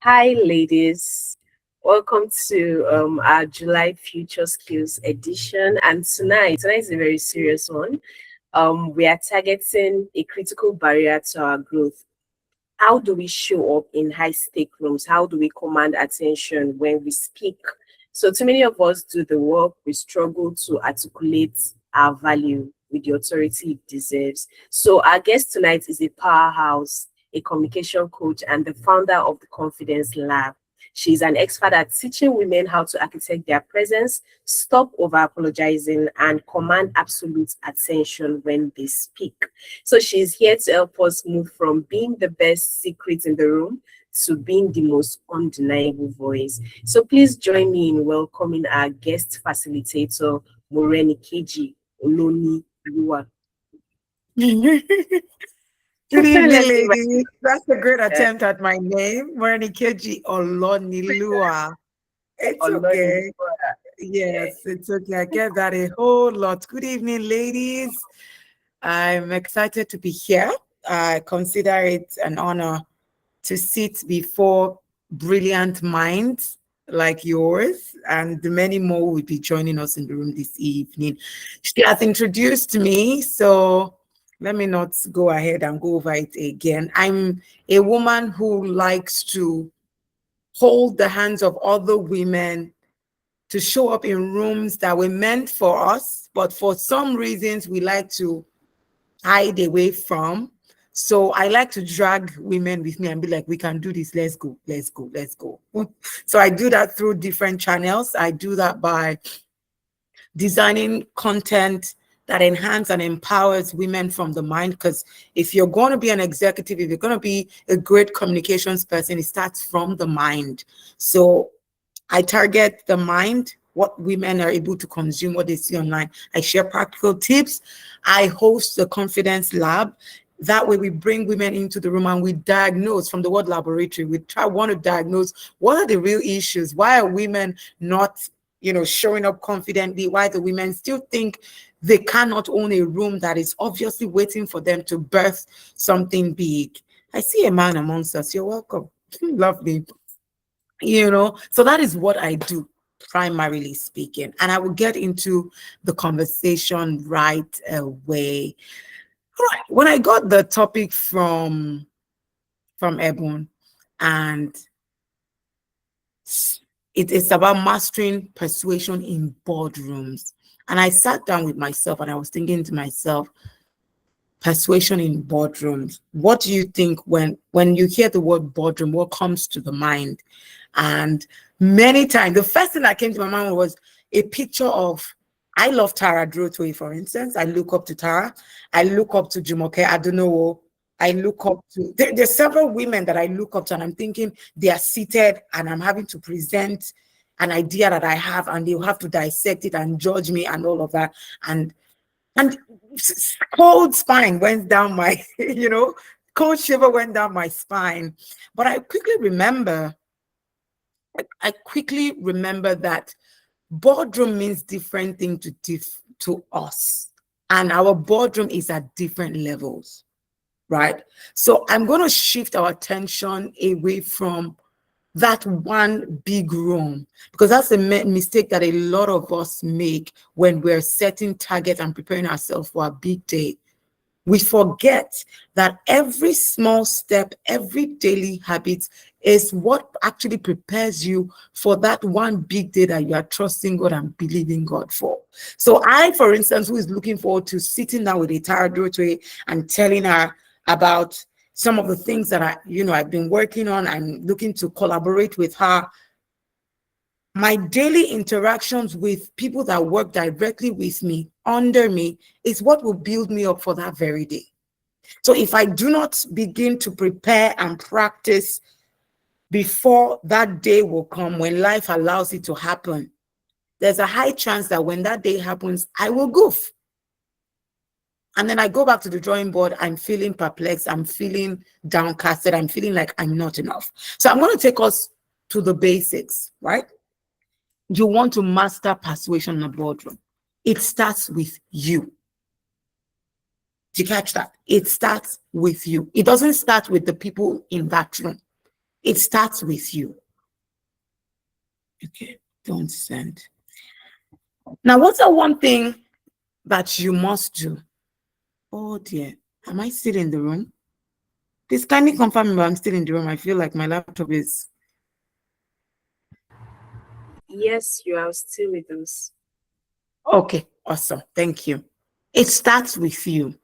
Hi, ladies. Welcome to our July Future Skills edition. And tonight is a very serious one. We are targeting a critical barrier to our growth. How do we show up in high stake rooms? How do we command attention when we speak? So, too many of us do the work. We struggle to articulate our value with the authority it deserves. So, our guest tonight is a powerhouse, a communication coach, and the founder of the Confidence Lab. She's an expert at teaching women how to architect their presence, stop over apologizing, and command absolute attention when they speak. So she's here to help us move from being the best secret in the room to being the most undeniable voice. So please join me in welcoming our guest facilitator, Morenikeji Olonilua. Good evening, Let's invite ladies. That's a great her, attempt at my name, Morenikeji Olonilua. It's okay. Olonilua. Yeah. Yes, it's okay. I get that a whole lot. Good evening, ladies. I'm excited to be here. I consider it an honor to sit before brilliant minds like yours, and many more will be joining us in the room this evening. She has introduced me, so let me not go ahead and go over it again. I'm a woman who likes to hold the hands of other women to show up in rooms that were meant for us, but for some reasons we like to hide away from. So I like to drag women with me and be like, we can do this. Let's go, let's go, let's go. So I do that through different channels. I do that by designing content that enhance and empowers women from the mind. Because if you're going to be an executive, if you're going to be a great communications person, it starts from the mind. So I target the mind, what women are able to consume, what they see online. I share practical tips. I host the Confidence Lab. That way we bring women into the room and we diagnose from the word laboratory. We want to diagnose what are the real issues. Why are women not, showing up confidently? Why do women still think they cannot own a room that is obviously waiting for them to birth something big? I see a man amongst us. You're welcome. Lovely. So that is what I do, primarily speaking. And I will get into the conversation right away. All right. When I got the topic from Ebon, and it is about mastering persuasion in boardrooms. And I sat down with myself and I was thinking to myself, persuasion in boardrooms. What do you think when you hear the word boardroom? What comes to the mind? And many times, the first thing that came to my mind was a picture of, I love Tara Drotway, for instance. I look up to Tara. I look up to Jumoke Adunowo. I look up to, there's several women that I look up to, and I'm thinking they are seated and I'm having to present an idea that I have, and they'll have to dissect it and judge me and all of that. And cold spine went down my, cold shiver went down my spine. But I quickly remember that boardroom means different thing to us. And our boardroom is at different levels, right? So I'm going to shift our attention away from that one big room, because that's a mistake that a lot of us make when we're setting targets and preparing ourselves for a big day. We forget that every small step, every daily habit is what actually prepares you for that one big day that you are trusting God and believing God for. So I, for instance, who is looking forward to sitting down with a Tara Drotway and telling her about some of the things that I've been working on. I'm looking to collaborate with her. My daily interactions with people that work directly with me, under me, is what will build me up for that very day. So if I do not begin to prepare and practice before that day will come, when life allows it to happen, there's a high chance that when that day happens, I will goof. And then I go back to the drawing board. I'm feeling perplexed. I'm feeling downcasted. I'm feeling like I'm not enough. So I'm going to take us to the basics, right? You want to master persuasion in a boardroom. It starts with you. Did you catch that? It starts with you. It doesn't start with the people in that room. It starts with you. Okay, don't send. Now, what's the one thing that you must do? Oh dear, am I still in the room? Please kindly confirm if I'm still in the room. I feel like my laptop is... Yes, you are still with us. Okay, awesome. Thank you. It starts with you.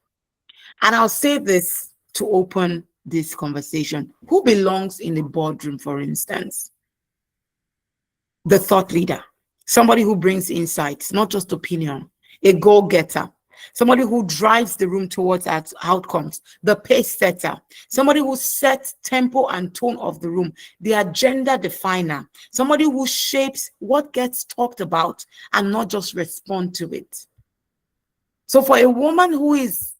And I'll say this to open this conversation. Who belongs in the boardroom, for instance? The thought leader, somebody who brings insights, not just opinion, a goal-getter, somebody who drives the room towards outcomes, the pace setter, somebody who sets tempo and tone of the room, the agenda definer, somebody who shapes what gets talked about and not just respond to it. So for a woman who is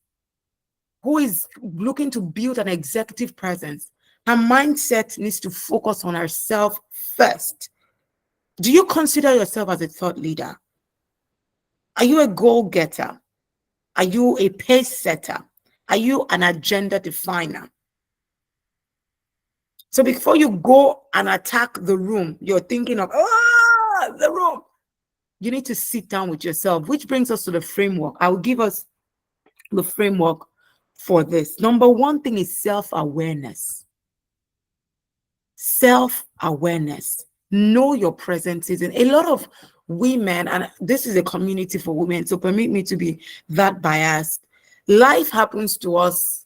looking to build an executive presence, her mindset needs to focus on herself first. Do you consider yourself as a thought leader? Are you a goal-getter? Are you a pace setter? Are you an agenda definer? So before you go and attack the room, you're thinking of, the room. You need to sit down with yourself, which brings us to the framework. I will give us the framework for this. Number one thing is self-awareness. Self-awareness. Know your present season. A lot of women, and this is a community for women, so permit me to be that biased. Life happens to us,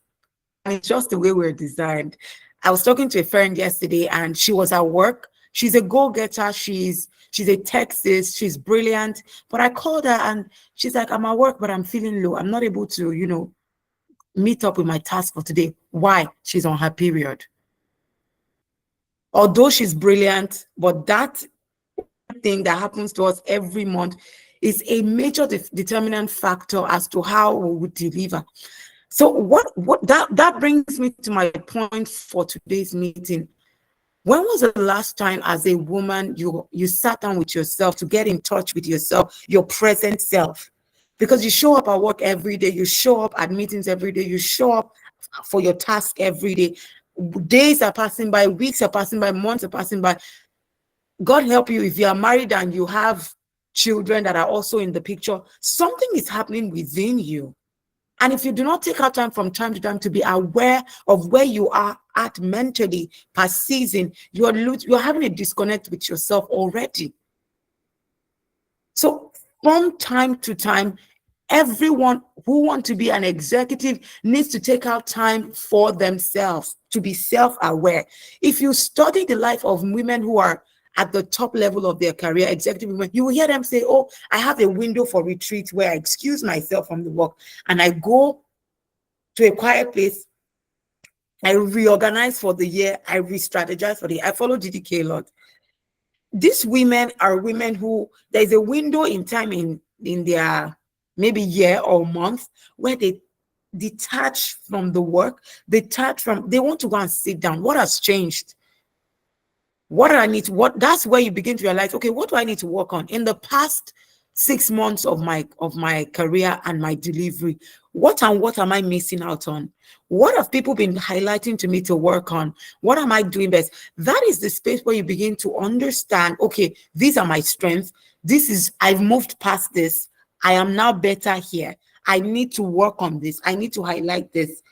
and it's just the way we're designed. I was talking to a friend yesterday, and she was at work. She's a go-getter. She's a Texas. She's brilliant. But I called her, and she's like, I'm at work, but I'm feeling low. I'm not able to, meet up with my task for today. Why? She's on her period. Although she's brilliant, but that thing that happens to us every month is a major determinant factor as to how we would deliver. So what that brings me to my point for today's meeting. When was the last time as a woman you sat down with yourself to get in touch with yourself, your present self? Because you show up at work every day, you show up at meetings every day, you show up for your task every day. Days are passing by, weeks are passing by, months are passing by. God help you if you are married and you have children that are also in the picture. Something is happening within you. And if you do not take out time from time to time to be aware of where you are at mentally per season, you're having a disconnect with yourself already. So from time to time, everyone who wants to be an executive needs to take out time for themselves to be self-aware. If you study the life of women who are at the top level of their career, executive women, you will hear them say, oh, I have a window for retreat where I excuse myself from the work and I go to a quiet place. I reorganize for the year. I re-strategize for the year. I follow DDK a lot. These women are women who there's a window in time in their maybe year or month where they detach from the work, they want to go and sit down. What has changed? What do I need to that's where you begin to realize, okay, what do I need to work on? In the past 6 months of my career and my delivery, what am I missing out on? What have people been highlighting to me to work on? What am I doing best? That is the space where you begin to understand, okay, these are my strengths. I've moved past this. I am now better here. I need to work on this. I need to highlight this.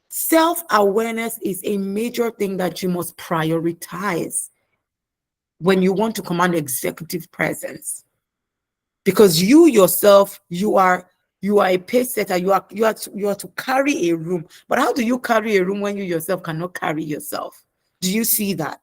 Self-awareness is a major thing that you must prioritize when you want to command executive presence. Because you yourself, you are a pace setter. You are to carry a room. But how do you carry a room when you yourself cannot carry yourself? Do you see that?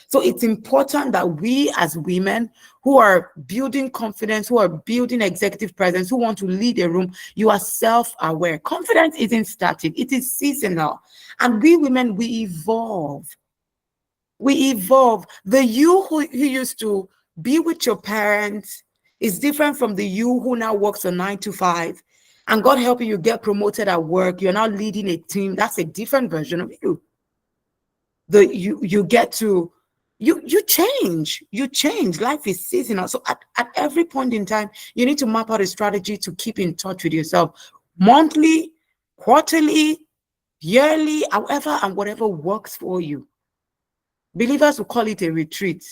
So it's important that we as women who are building confidence, who are building executive presence, who want to lead a room, you are self-aware. Confidence isn't static, it is seasonal. And we women, we evolve. We evolve. The you who used to be with your parents is different from the you who now works a 9 to 5. And God help you get promoted at work. You're now leading a team. That's a different version of you. You get to you change. Life is seasonal. So at every point in time, you need to map out a strategy to keep in touch with yourself. Monthly, quarterly, yearly, however and whatever works for you. Believers will call it a retreat.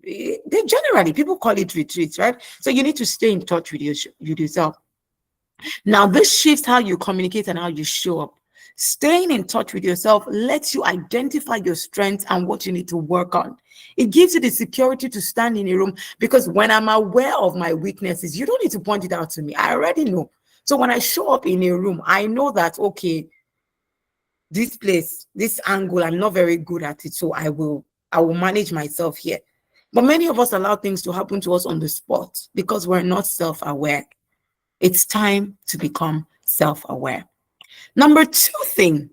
They generally, people call it retreats, right? So you need to stay in touch with yourself. Now, this shifts how you communicate and how you show up. Staying in touch with yourself lets you identify your strengths and what you need to work on. It gives you the security to stand in a room, because when I'm aware of my weaknesses, you don't need to point it out to me. I already know. So when I show up in a room, I know that, okay, this place, this angle, I'm not very good at it. So I will manage myself here. But many of us allow things to happen to us on the spot because we're not self-aware. It's time to become self-aware. Number 2 thing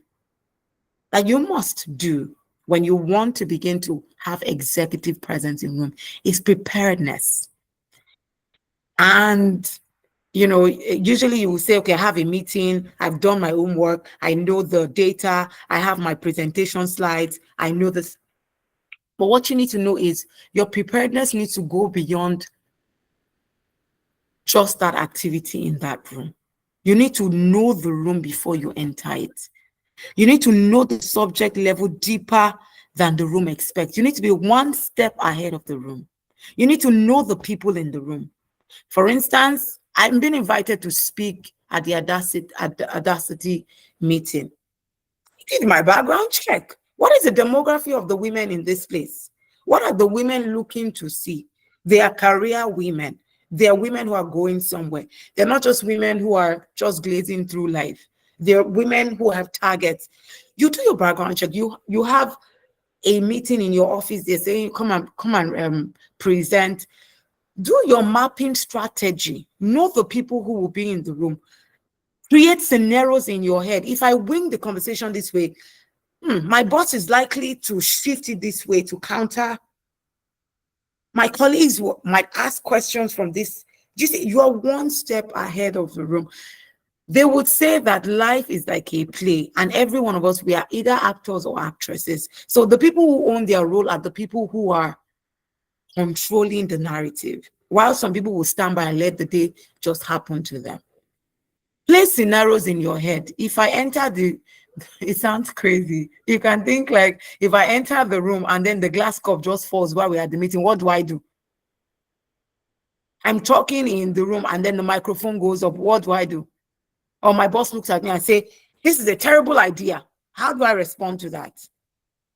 that you must do when you want to begin to have executive presence in room is preparedness. And usually you will say, okay, I have a meeting, I've done my homework, I know the data, I have my presentation slides, I know this. But what you need to know is your preparedness needs to go beyond just that activity in that room. You need to know the room before you enter it. You need to know the subject level deeper than the room expects. You need to be one step ahead of the room. You need to know the people in the room. For instance, I'm being invited to speak at the HERdacity meeting. I did my background check. What is the demography of the women in this place? What are the women looking to see? They are career women. They are women who are going somewhere. They're not just women who are just glazing through life. They're women who have targets. You do your background check. You have a meeting in your office. They're saying, come and present. Do your mapping strategy. Know the people who will be in the room. Create scenarios in your head. If I wing the conversation this way, my boss is likely to shift it this way to counter. My colleagues might ask questions from this. You see, you are one step ahead of the room. They would say that life is like a play, and every one of us, we are either actors or actresses. So the people who own their role are the people who are controlling the narrative, while some people will stand by and let the day just happen to them. Place scenarios in your head. If I enter it sounds crazy. You can think like, if I enter the room and then the glass cup just falls while we're at the meeting, what do? I'm talking in the room and then the microphone goes up. What do? Or my boss looks at me and say, this is a terrible idea. How do I respond to that?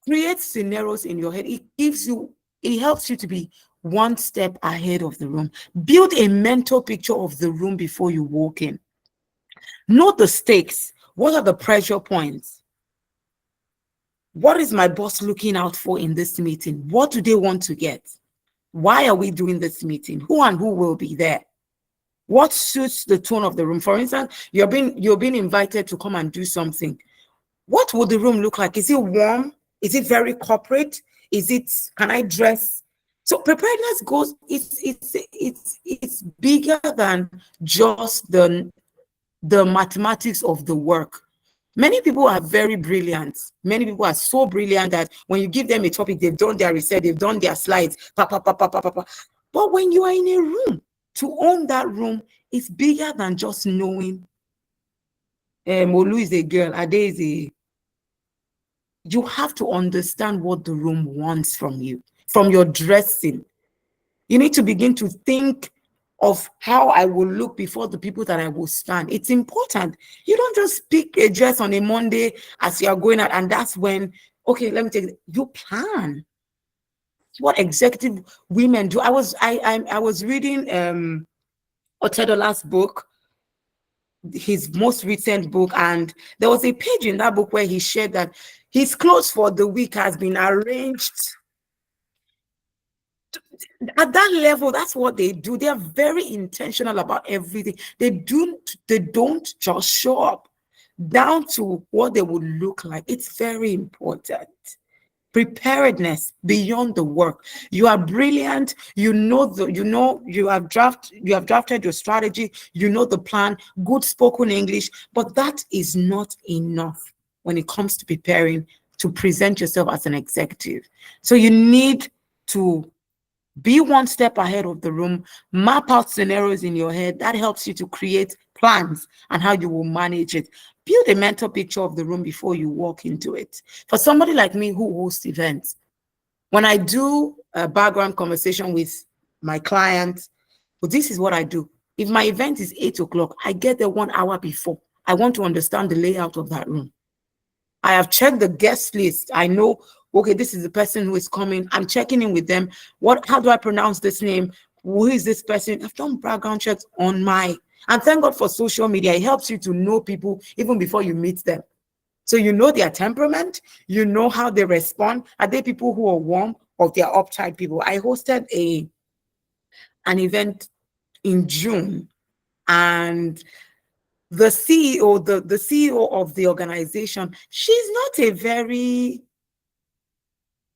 Create scenarios in your head. It helps you to be one step ahead of the room. Build a mental picture of the room before you walk in. Know the stakes. What are the pressure points? What is my boss looking out for in this meeting? What do they want to get? Why are we doing this meeting? Who and who will be there? What suits the tone of the room? For instance, you're being invited to come and do something. What will the room look like? Is it warm? Is it very corporate? Can I dress? So preparedness goes, it's bigger than just the mathematics of the work. Many people are very brilliant. Many people are so brilliant that when you give them a topic, they've done their research, they've done their slides, pa, pa, pa, pa, pa, pa, pa. But when you are in a room, to own that room is bigger than just knowing Olu is a girl, Ade is a... You have to understand what the room wants from you, from your dressing. You need to begin to think of how I will look before the people that I will stand. It's important. You don't just pick a dress on a Monday as you are going out, and that's when, okay, let me take it. You plan. What executive women do. I was reading Otedola's book, his most recent book, and there was a page in that book where he shared that his clothes for the week has been arranged at that level. That's what they do. They are very intentional about everything. They don't just show up down to what they would look like. It's very important. Preparedness beyond the work. You are brilliant. You have drafted your strategy. You know the plan, good spoken English, but that is not enough when it comes to preparing to present yourself as an executive. So you need to be one step ahead of the room, map out scenarios in your head. That helps you to create plans and how you will manage it. Build a mental picture of the room before you walk into it. For somebody like me who hosts events, When I do a background conversation with my client, but this is what I do. If my event is 8 o'clock, I get there 1 hour before. I want to understand the layout of that room. I have checked the guest list. I know, okay, this is the person who is coming. I'm checking in with them. How do I pronounce this name? Who is this person? I've done background checks on and thank God for social media. It helps you to know people even before you meet them. So you know their temperament, you know how they respond. Are they people who are warm or they're uptight people? I hosted an event in June, and the CEO, the CEO of the organization, she's not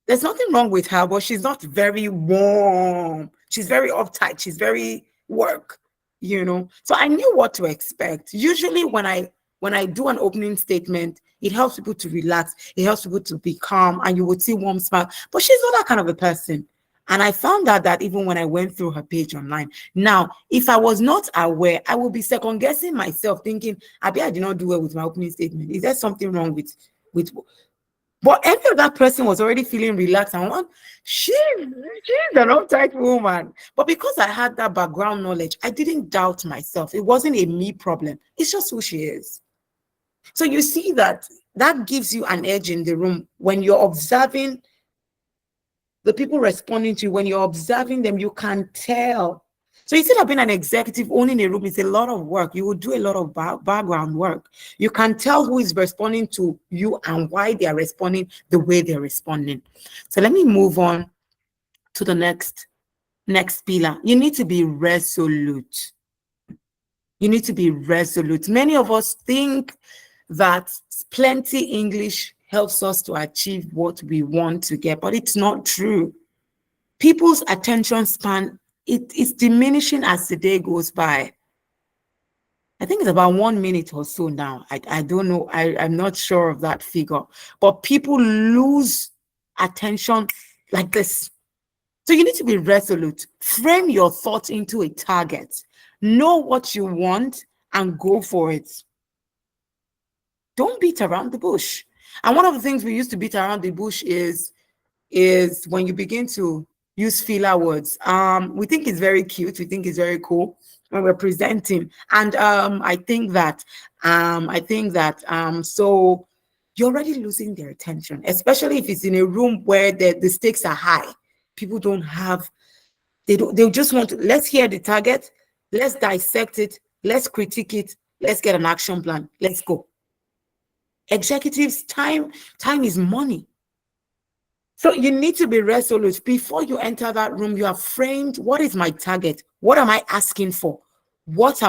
there's nothing wrong with her, but she's not very warm. She's very uptight. She's very work, So I knew what to expect. Usually when I do an opening statement, it helps people to relax. It helps people to be calm, and you would see warm smile. But she's not that kind of a person. And I found out that even when I went through her page online. Now, if I was not aware, I would be second guessing myself, thinking, I did not do well with my opening statement. Is there something wrong with but any of that person was already feeling relaxed and she's an uptight woman. But because I had that background knowledge, I didn't doubt myself. It wasn't a me problem. It's just who she is. So you see that gives you an edge in the room when you're observing the people responding to you. When you're observing them, you can tell. So instead of being an executive owning a room, it's a lot of work. You will do a lot of background work. You can tell who is responding to you and why they are responding the way they're responding. So let me move on to the next pillar. You need to be resolute. You need to be resolute. Many of us think that plenty English helps us to achieve what we want to get, but it's not true. People's attention span, it's diminishing as the day goes by. I think it's about 1 minute or so now. I don't know. I'm not sure of that figure. But people lose attention like this. So you need to be resolute. Frame your thoughts into a target. Know what you want and go for it. Don't beat around the bush. And one of the things we used to beat around the bush is when you begin to use filler words. We think it's very cute. We think it's very cool when we're presenting. And I think that so you're already losing their attention, especially if it's in a room where the stakes are high. People they'll just want to, let's hear the target, let's dissect it, let's critique it, let's get an action plan, let's go. Executives, time is money. So you need to be resolute. Before you enter that room, you have framed, what is my target? What am I asking for? What do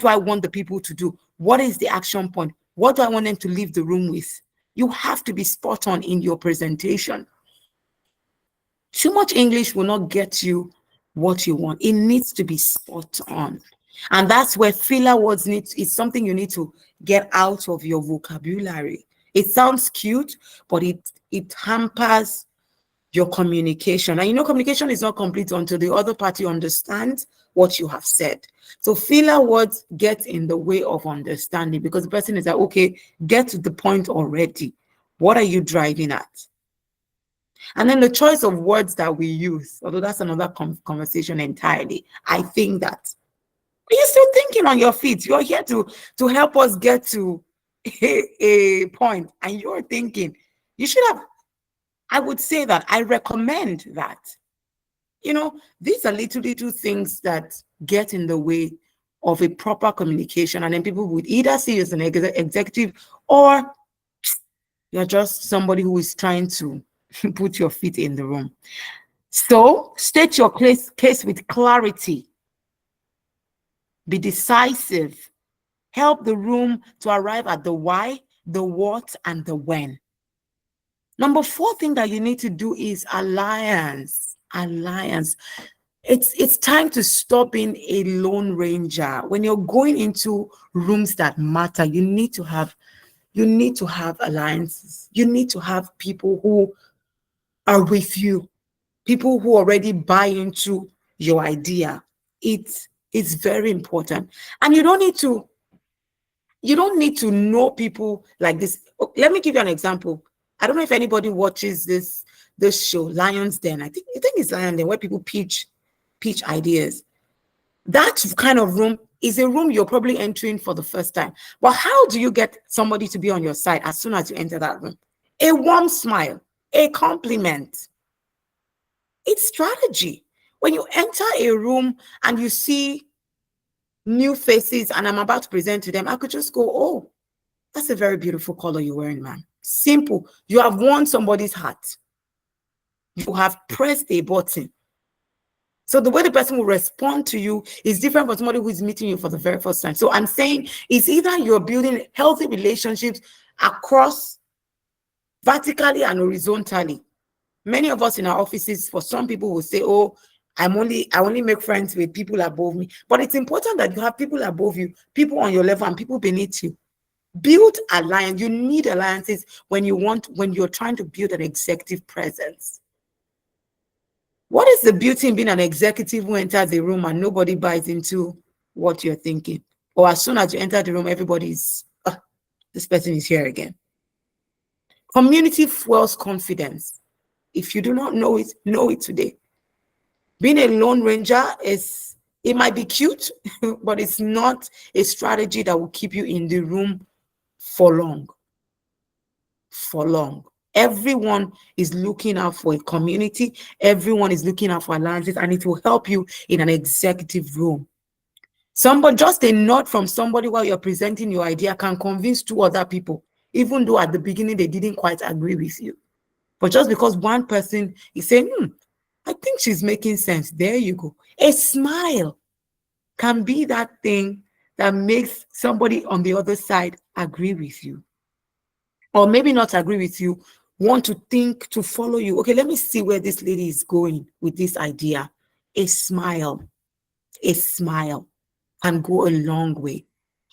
I want the people to do? What is the action point? What do I want them to leave the room with? You have to be spot on in your presentation. Too much English will not get you what you want. It needs to be spot on. And that's where filler words is something you need to get out of your vocabulary. It sounds cute, but it hampers your communication. And communication is not complete until the other party understands what you have said. So filler words get in the way of understanding because the person is like, okay, get to the point already. What are you driving at? And then the choice of words that we use, although that's another conversation entirely, I think that you're still thinking on your feet. You're here to help us get to a point, and you're thinking. You should have, I would say that I recommend that. These are little things that get in the way of a proper communication, and then people would either see you as an executive or you're just somebody who is trying to put your feet in the room. So state your case with clarity. Be decisive. Help the room to arrive at the why, the what, and the when. Number 4 thing that you need to do is alliance. It's time to stop being a lone ranger. When you're going into rooms that matter, you need to have alliances. You need to have people who are with you, people who already buy into your idea. It's very important. And you don't need to know people like this. Let me give you an example. I don't know if anybody watches this this show, Lion's Den. I think it's Lion's Den, where people pitch ideas. That kind of room is a room you're probably entering for the first time. But how do you get somebody to be on your side as soon as you enter that room? A warm smile, a compliment. It's strategy. When you enter a room and you see new faces and I'm about to present to them, I could just go, oh, that's a very beautiful color you're wearing, man. Simple. You have won somebody's heart. You have pressed a button. So the way the person will respond to you is different from somebody who is meeting you for the very first time. So I'm saying it's either you're building healthy relationships across vertically and horizontally. Many of us in our offices, for some people will say, oh, I only make friends with people above me. But it's important that you have people above you, people on your level and people beneath you. Build alliance. You need alliances when you're trying to build an executive presence. What is the beauty in being an executive who enters the room and nobody buys into what you're thinking? Or as soon as you enter the room, everybody's, this person is here again. Community fuels confidence. If you do not know it today. Being a lone ranger it might be cute, but it's not a strategy that will keep you in the room for long. For long. Everyone is looking out for a community. Everyone is looking out for alliances, and it will help you in an executive room. Just a nod from somebody while you're presenting your idea can convince 2 other people, even though at the beginning they didn't quite agree with you. But just because one person is saying, I think she's making sense. There you go. A smile can be that thing that makes somebody on the other side agree with you. Or maybe not agree with you, want to think, to follow you. Okay, let me see where this lady is going with this idea. A smile can go a long way.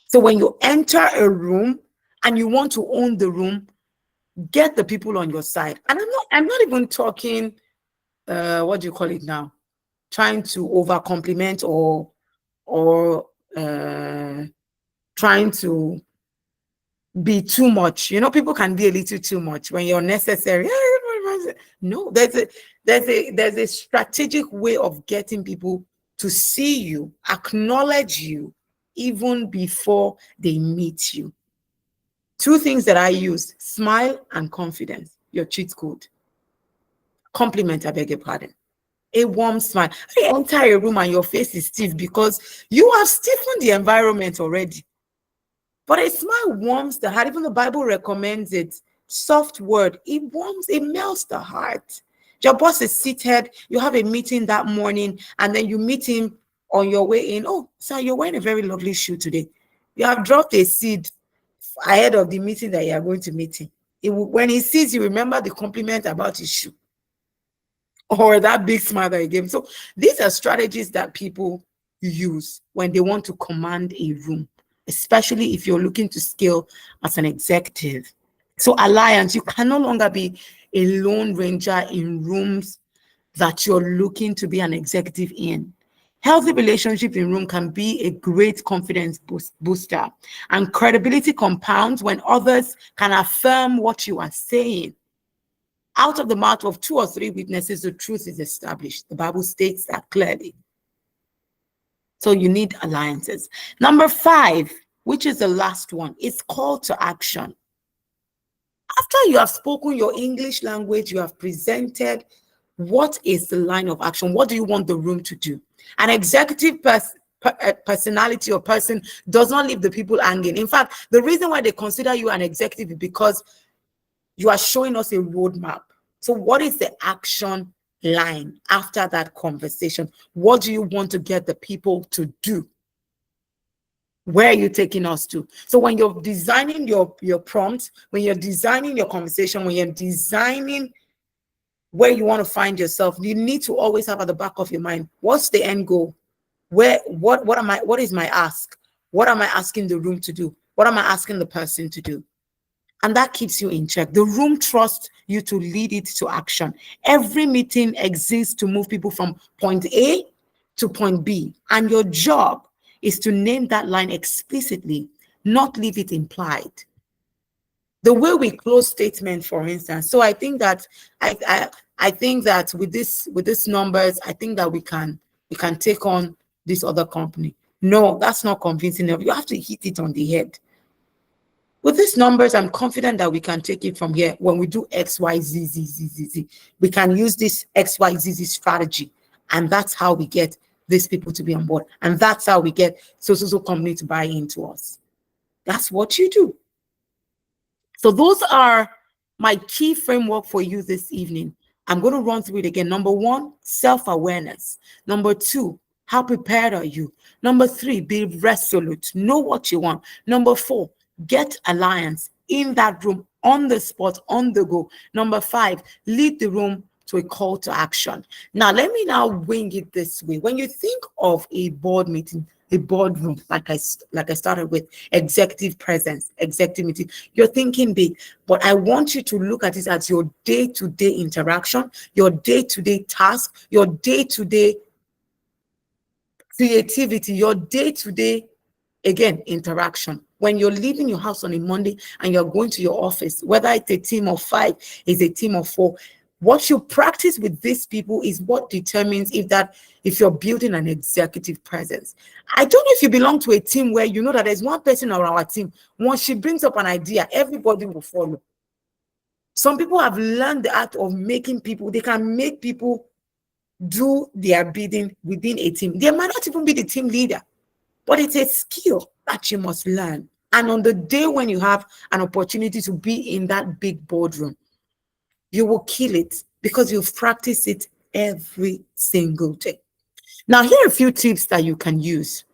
So when you enter a room and you want to own the room, get the people on your side. And I'm not even talking, what do you call it now? Trying to over compliment or trying to be too much. People can be a little too much when you're necessary. No, there's a strategic way of getting people to see you, acknowledge you, even before they meet you. 2 things that I use: smile and confidence. Your cheat code. Compliment, I beg your pardon. A warm smile. You enter a room and your face is stiff because you have stiffened the environment already. But a smile warms the heart. Even the Bible recommends it. Soft word, it melts the heart. Your boss is seated, you have a meeting that morning, and then you meet him on your way in. Oh, sir, you're wearing a very lovely shoe today. You have dropped a seed ahead of the meeting that you are going to meet him. When he sees you, remember the compliment about his shoe or that big smile that he gave him. So these are strategies that people use when they want to command a room, especially if you're looking to scale as an executive. So alliance, you can no longer be a lone ranger in rooms that you're looking to be an executive in. Healthy relationship in room can be a great confidence booster, and credibility compounds when others can affirm what you are saying. Out of the mouth of 2 or 3 witnesses, the truth is established. The Bible states that clearly. So you need alliances. Number 5, which is the last one, is call to action. After you have spoken your English language, you have presented, what is the line of action? What do you want the room to do? An executive personality or person does not leave the people hanging. In fact, the reason why they consider you an executive is because you are showing us a roadmap. So what is the action line after that conversation? What do you want to get the people to do? Where are you taking us to? So when you're designing your prompt, when you're designing your conversation, when you're designing where you want to find yourself, you need to always have at the back of your mind, what's the end goal? What is my ask? What am I asking the room to do? What am I asking the person to do? And that keeps you in check. The room trusts you to lead it to action. Every meeting exists to move people from point A to point B. And your job is to name that line explicitly, not leave it implied. The way we close statement, for instance. So I think that I think that with these numbers, I think that we can take on this other company. No, that's not convincing enough. You have to hit it on the head. With these numbers, I'm confident that we can take it from here. When we do X, Y, Z, Z, Z, Z, Z, we can use this X, Y, Z, Z strategy. And that's how we get these people to be on board. And that's how we get so company to buy into us. That's what you do. So those are my key framework for you this evening. I'm going to run through it again. Number 1, self-awareness. Number 2, how prepared are you? Number 3, be resolute. Know what you want. Number 4, get alliance in that room, on the spot, on the go. Number 5, lead the room to a call to action. Now, let me now wing it this way. When you think of a board meeting, a boardroom, like I started with, executive presence, executive meeting, you're thinking big, but I want you to look at it as your day-to-day interaction, your day-to-day task, your day-to-day creativity, your day-to-day, again, interaction. When you're leaving your house on a Monday and you're going to your office, whether it's a team of 5, it's a team of 4, what you practice with these people is what determines if you're building an executive presence. I don't know if you belong to a team where you know that there's one person on our team, once she brings up an idea, everybody will follow. Some people have learned the art of making people, they can make people do their bidding within a team. They might not even be the team leader, but it's a skill that you must learn. And on the day when you have an opportunity to be in that big boardroom, you will kill it because you've practiced it every single day. Now, here are a few tips that you can use.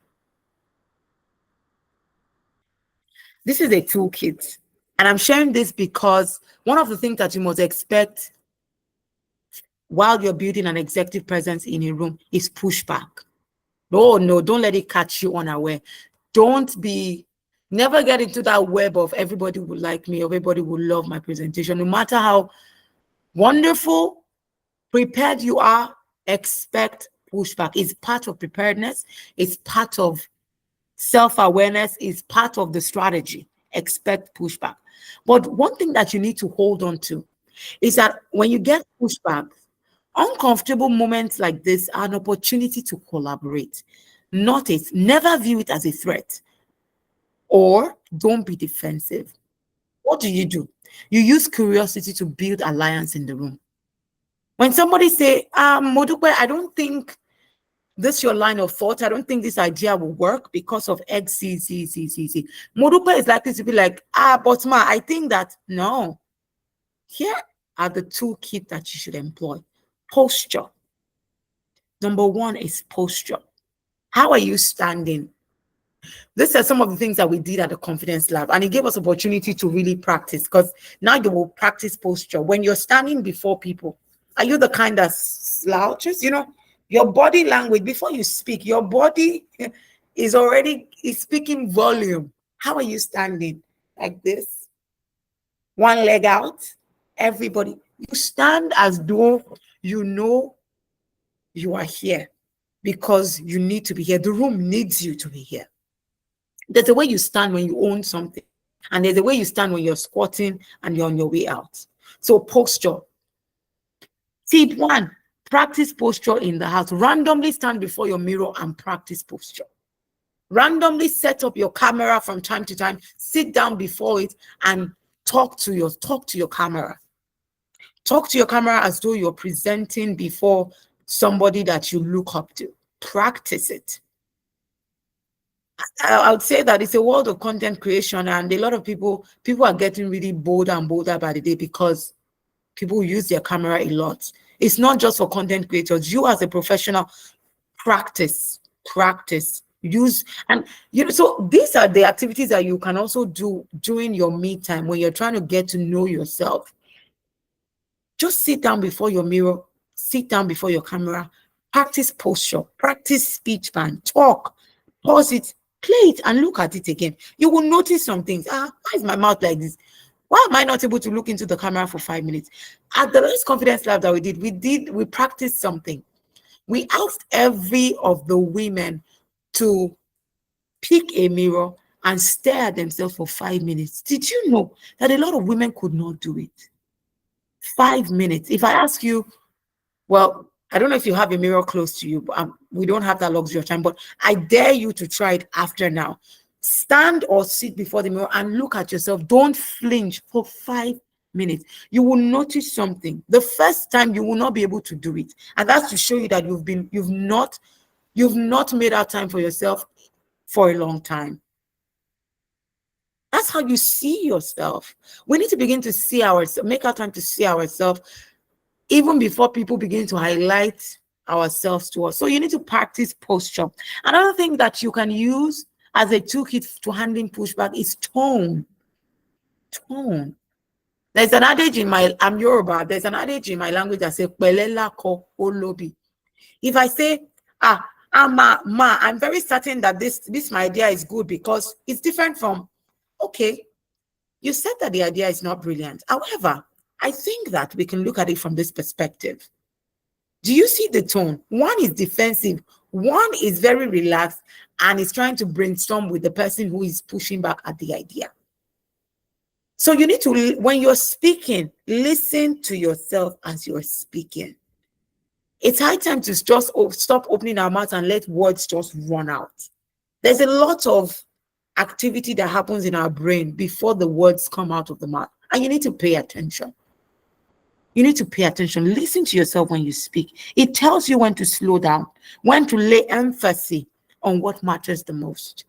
This is a toolkit, and I'm sharing this because one of the things that you must expect while you're building an executive presence in a room is pushback. No, don't let it catch you unaware. Never get into that web of everybody will like me, everybody will love my presentation. No matter how wonderful, prepared you are, expect pushback. It's part of preparedness. It's part of self-awareness. It's part of the strategy. Expect pushback. But one thing that you need to hold on to is that when you get pushback, uncomfortable moments like this are an opportunity to collaborate. Never view it as a threat, or don't be defensive. What do? You use curiosity to build alliance in the room. When somebody say, Modupe, I don't think this your line of thought, I don't think this idea will work because of X, Z, Z, Z, Z, Z. Modupe is likely to be like, but ma, I think that, no. Here are the toolkit that you should employ. Posture. Number 1 is posture. How are you standing? These are some of the things that we did at the Confidence Lab, and it gave us opportunity to really practice, because now you will practice posture. When you're standing before people, are you the kind that slouches? Your body language, before you speak, your body is speaking volume. How are you standing? Like this? One leg out? Everybody. You stand as though you know you are here because you need to be here. The room needs you to be here. There's a way you stand when you own something, and there's a way you stand when you're squatting and you're on your way out. So posture. Tip 1, practice posture in the house. Randomly stand before your mirror and practice posture. Randomly set up your camera from time to time. Sit down before it and talk to your camera. Talk to your camera as though you're presenting before somebody that you look up to. Practice it. I would say that it's a world of content creation, and a lot of people are getting really bolder and bolder by the day because people use their camera a lot. It's not just for content creators. You as a professional, practice, use. And so these are the activities that you can also do during your me time when you're trying to get to know yourself. Just sit down before your mirror, sit down before your camera, practice posture, practice speech band, talk, pause it, play it, and look at it again. You will notice some things. Why is my mouth like this? Why am I not able to look into the camera for 5 minutes? At the last Confidence Lab that we practiced something. We asked every of the women to pick a mirror and stare at themselves for 5 minutes. Did you know that a lot of women could not do it? 5 minutes. If I ask you, well, I don't know if you have a mirror close to you, but we don't have that luxury of time, but I dare you to try it after now. Stand or sit before the mirror and look at yourself. Don't flinch for 5 minutes. You will notice something. The first time you will not be able to do it. And that's to show you that you've not made out time for yourself for a long time. That's how you see yourself. We need to begin to see ourselves, make our time to see ourselves even before people begin to highlight ourselves to us. So you need to practice posture. Another thing that you can use as a toolkit to handling pushback is tone. Tone. There's an adage I'm Yoruba, there's an adage in my language that says, Pelela ko olobi. If I say, I'm very certain that this my idea is good because it's different from, okay, you said that the idea is not brilliant. However, I think that we can look at it from this perspective. Do you see the tone? One is defensive, one is very relaxed and is trying to brainstorm with the person who is pushing back at the idea. So you need to, when you're speaking, listen to yourself as you're speaking. It's high time to just stop opening our mouth and let words just run out. There's a lot of activity that happens in our brain before the words come out of the mouth. And you need to pay attention. You need to pay attention. Listen to yourself when you speak. It tells you when to slow down, when to lay emphasis on what matters the most.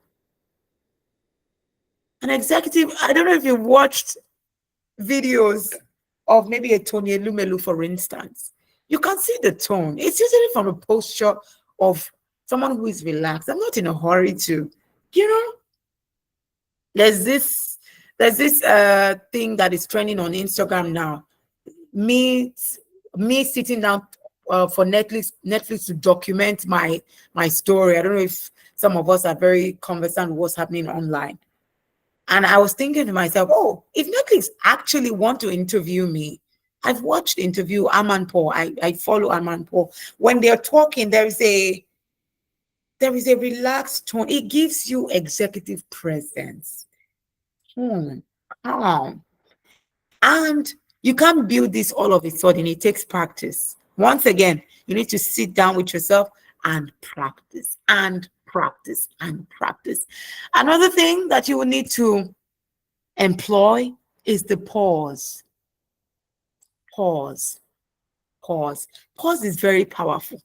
An executive, I don't know if you've watched videos of maybe a Tony Elumelu, for instance. You can see the tone. It's usually from a posture of someone who is relaxed. I'm not in a hurry to, there's this thing that is trending on Instagram now. Me sitting down for Netflix to document my story. I don't know if some of us are very conversant with what's happening online. And I was thinking to myself, oh, if Netflix actually want to interview me, I've watched interview Aman Paul. I follow Aman Paul. When they're talking, there is a relaxed tone. It gives you executive presence. Calm. And you can't build this all of a sudden. It takes practice. Once again, you need to sit down with yourself and practice and practice and practice. Another thing that you will need to employ is the pause. Pause is very powerful.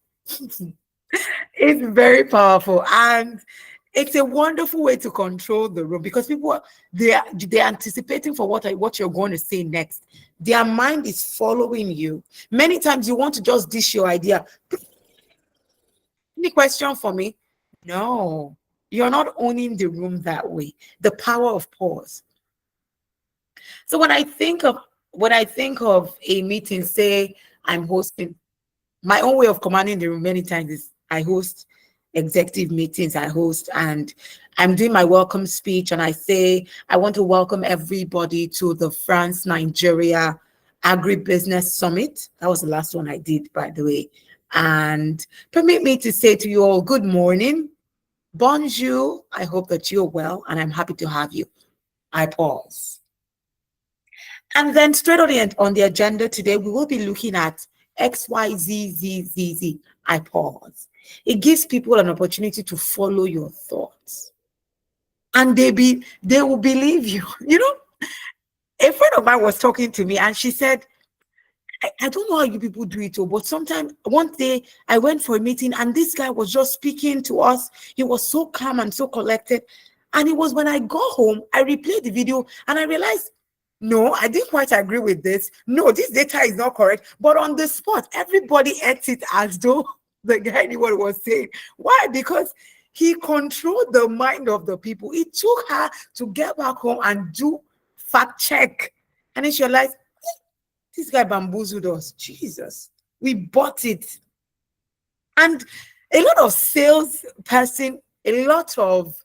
It's very powerful, and it's a wonderful way to control the room because people they're anticipating for what you're going to say next. Their mind is following you. Many times you want to just dish your idea. Any question for me? No, you're not owning the room that way. The power of pause. So when I think of a meeting, say I'm hosting, my own way of commanding the room many times is I host executive meetings, and I'm doing my welcome speech, and I say, I want to welcome everybody to the France-Nigeria Agribusiness Summit. That was the last one I did, by the way. And permit me to say to you all, good morning, bonjour, I hope that you're well, and I'm happy to have you. I pause. And then straight on the agenda today, we will be looking at X, Y, Z, Z, Z, Z. I pause. It gives people an opportunity to follow your thoughts. And they will believe you. A friend of mine was talking to me and she said, I don't know how you people do it, but sometimes one day I went for a meeting and this guy was just speaking to us. He was so calm and so collected. And it was when I got home, I replayed the video and I realized, no, I didn't quite agree with this. No, this data is not correct. But on the spot, everybody ate it as though the guy knew what he was saying. Why? Because he controlled the mind of the people. It took her to get back home and do fact check. And then she realized, this guy bamboozled us. Jesus, we bought it. And a lot of salesperson, a lot of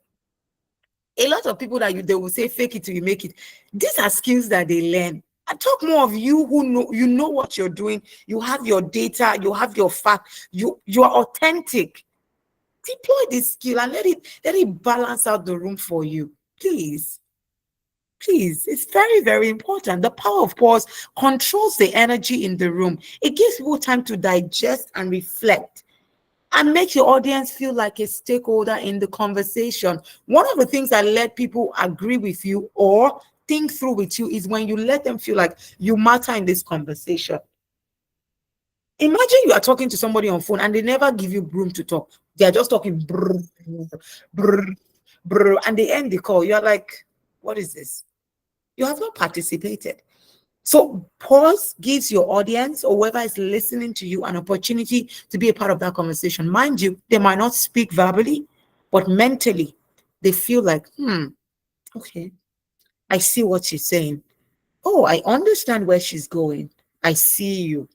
people that they will say fake it till you make it. These are skills that they learn. I talk more of you who know what you're doing. You have your data, you have your fact, you are authentic. Deploy this skill and let it balance out the room for you. Please, please, it's very, very important. The power of pause controls the energy in the room. It gives people time to digest and reflect and make your audience feel like a stakeholder in the conversation. One of the things that let people agree with you or think through with you is when you let them feel like you matter in this conversation. Imagine you are talking to somebody on phone and they never give you room to talk. They are just talking brr, brr, brr, and they end the call. You're like, what is this? You have not participated. So pause gives your audience or whoever is listening to you an opportunity to be a part of that conversation. Mind you, they might not speak verbally, but mentally, they feel like, okay, I see what she's saying. Oh, I understand where she's going. I see you.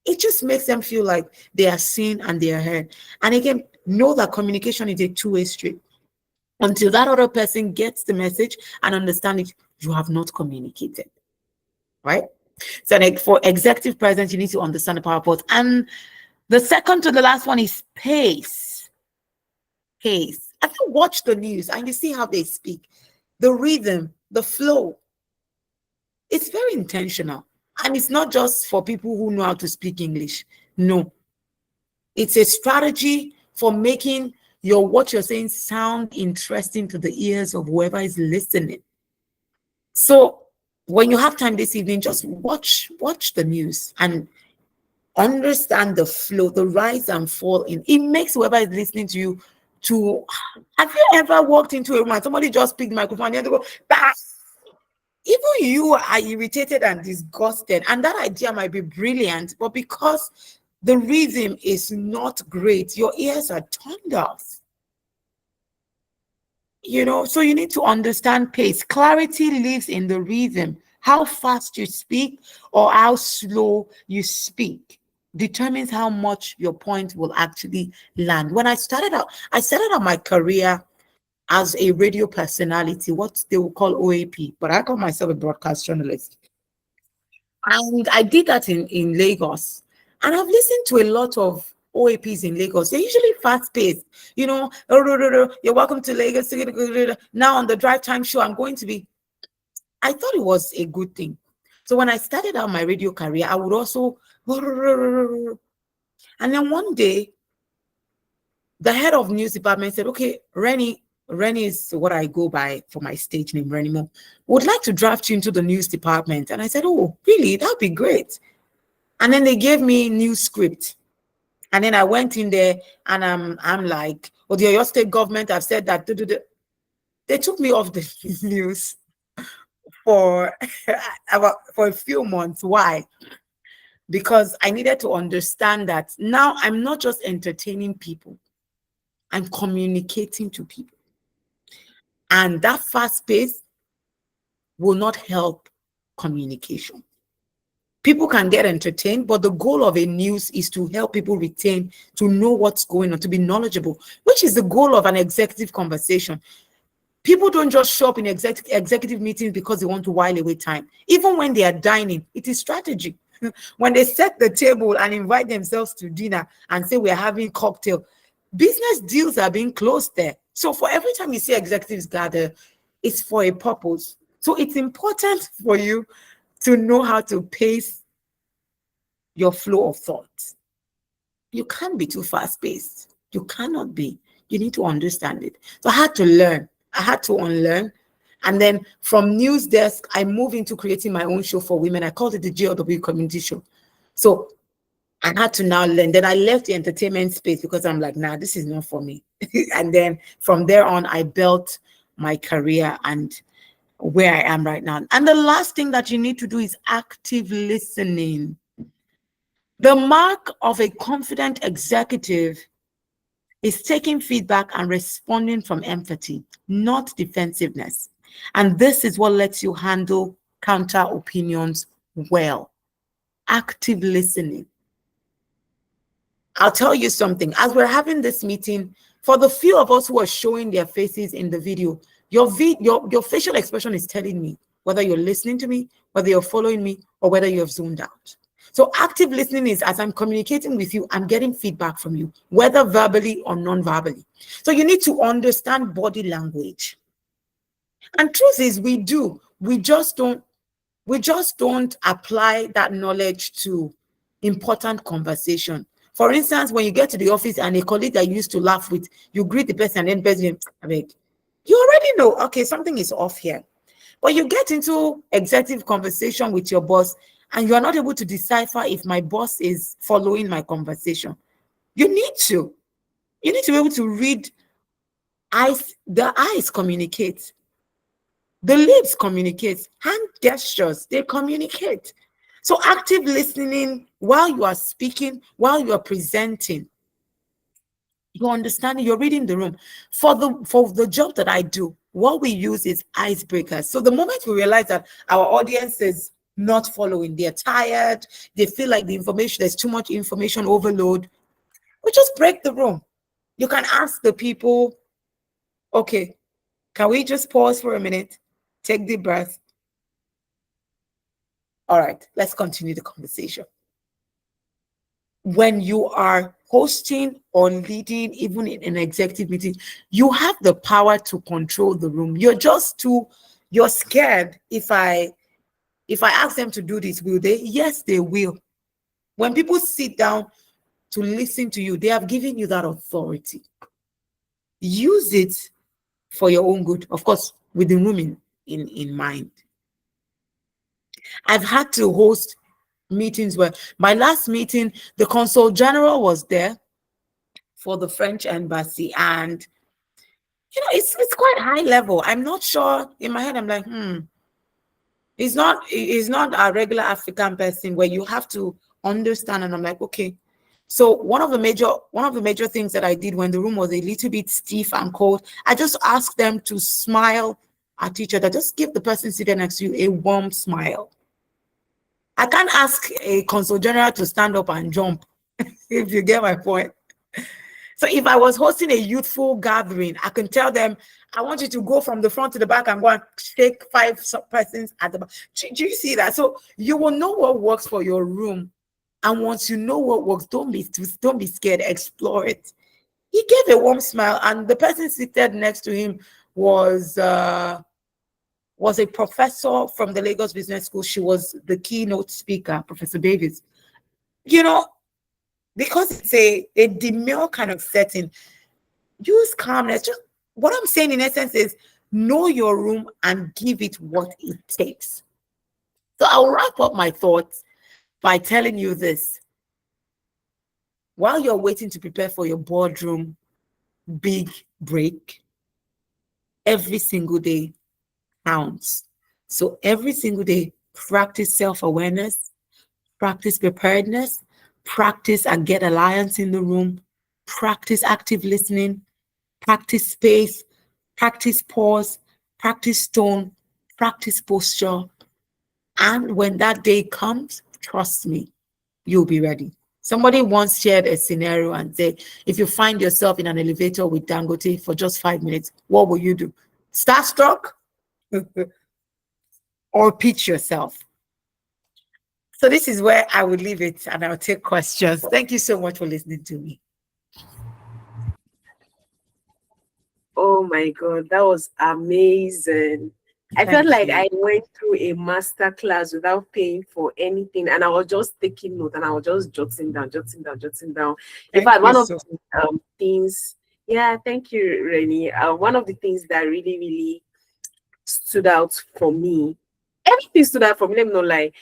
It just makes them feel like they are seen and they are heard. And again, know that communication is a two-way street. Until that other person gets the message and understand it, you have not communicated, right? So like for executive presence, you need to understand the power of pause. And the second to the last one is pace. Pace. I think watch the news and you see how they speak. The rhythm, the flow. It's very intentional. And it's not just for people who know how to speak English. No. It's a strategy for making what you're saying sound interesting to the ears of whoever is listening. So when you have time this evening, just watch the news and understand the flow, the rise and fall in. It makes whoever is listening to you to. Have you ever walked into a room and somebody just picked the microphone and you have to go, bah! Even you are irritated and disgusted, and that idea might be brilliant, but because the rhythm is not great, your ears are turned off. So you need to understand pace. Clarity lives in the rhythm. How fast you speak or how slow you speak determines how much your point will actually land. When I started out my career as a radio personality, what they will call OAP, but I call myself a broadcast journalist. And I did that in Lagos. And I've listened to a lot of OAPs in Lagos. They're usually fast-paced. You're welcome to Lagos. Now on the drive time show, I thought it was a good thing. So when I started out my radio career, I would also, and then one day, the head of news department said, okay, Renny is what I go by for my stage name, Renny Mo, would like to draft you into the news department. And I said, oh, really? That'd be great. And then they gave me new script. And then I went in there and I'm like, well, the Oyo State government have said that. They took me off the news for a few months. Why? Because I needed to understand that now I'm not just entertaining people, I'm communicating to people. And that fast pace will not help communication. People can get entertained, but the goal of a news is to help people retain, to know what's going on, to be knowledgeable, which is the goal of an executive conversation. People don't just show up in executive meetings because they want to while away time. Even when they are dining, it is strategy. When they set the table and invite themselves to dinner and say we're having cocktail, business deals are being closed there. So for every time you see executives gather, it's for a purpose. So it's important for you to know how to pace your flow of thoughts. You can't be too fast-paced. You cannot be. You need to understand it. So I had to learn. I had to unlearn. And then from news desk, I moved into creating my own show for women. I called it the GLW Community Show. So I had to now learn. Then I left the entertainment space because I'm like, nah, this is not for me. And then from there on, I built my career and where I am right now. And the last thing that you need to do is active listening. The mark of a confident executive is taking feedback and responding from empathy, not defensiveness. And this is what lets you handle counter opinions well. Active listening. I'll tell you something. As we're having this meeting, for the few of us who are showing their faces in the video, your facial expression is telling me whether you're listening to me, whether you're following me, or whether you have zoned out. So active listening is as I'm communicating with you, I'm getting feedback from you, whether verbally or non-verbally. So you need to understand body language. And truth is, we do. We just don't apply that knowledge to important conversation. For instance, when you get to the office and a colleague that you used to laugh with, you greet the person and then person, I mean, you already know, okay, something is off here. But you get into executive conversation with your boss and you are not able to decipher if my boss is following my conversation. You need to. You need to be able to read eyes. The eyes communicate. The lips communicate. Hand gestures, they communicate. So active listening while you are speaking, while you are presenting, you're understanding, you're reading the room. For the job that I do, what we use is icebreakers. So the moment we realize that our audience is not following, they're tired, they feel like there's too much information overload, we just break the room. You can ask the people, okay, can we just pause for a minute, take deep breath? All right, let's continue the conversation. When you are hosting or leading, even in an executive meeting, you have the power to control the room. You're scared. If I ask them to do this, will they? Yes, they will. When people sit down to listen to you, they have given you that authority. Use it for your own good, of course, with the room in mind. I've had to host meetings where my last meeting, the consul general was there for the French embassy, and it's quite high level. I'm not sure. In my head, I'm like, he's not a regular African person where you have to understand. And I'm like, okay. So one of the major things that I did when the room was a little bit stiff and cold, I just asked them to smile at each other. Just give the person sitting next to you a warm smile. I can't ask a consul general to stand up and jump, if you get my point. So if I was hosting a youthful gathering, I can tell them, I want you to go from the front to the back and go and shake 5 persons at the back. Do you see that? So you will know what works for your room. And once you know what works, don't be scared, explore it. He gave a warm smile, and the person seated next to him was a professor from the Lagos Business School. She was the keynote speaker, Professor Davis. Because it's a demure kind of setting, use calmness. Just what I'm saying in essence is know your room and give it what it takes. So I'll wrap up my thoughts by telling you this. While you're waiting to prepare for your boardroom big break, every single day counts. So every single day, practice self-awareness, practice preparedness, practice and get alliance in the room, practice active listening, practice space, practice pause, practice tone, practice posture. And when that day comes, trust me, you'll be ready. Somebody once shared a scenario and said, if you find yourself in an elevator with Dangote for just 5 minutes, what will you do? Starstruck or pitch yourself? So this is where I will leave it and I'll take questions. Thank you so much for listening to me. Oh my God, that was amazing. I felt Thank like you. I went through a master class without paying for anything, and I was just taking note and I was just jotting down, jotting down, jotting down. In Thank fact, you one of so the things, yeah, thank you, Renny. One of the things that really, really stood out for me, everything stood out for me, let me not lie,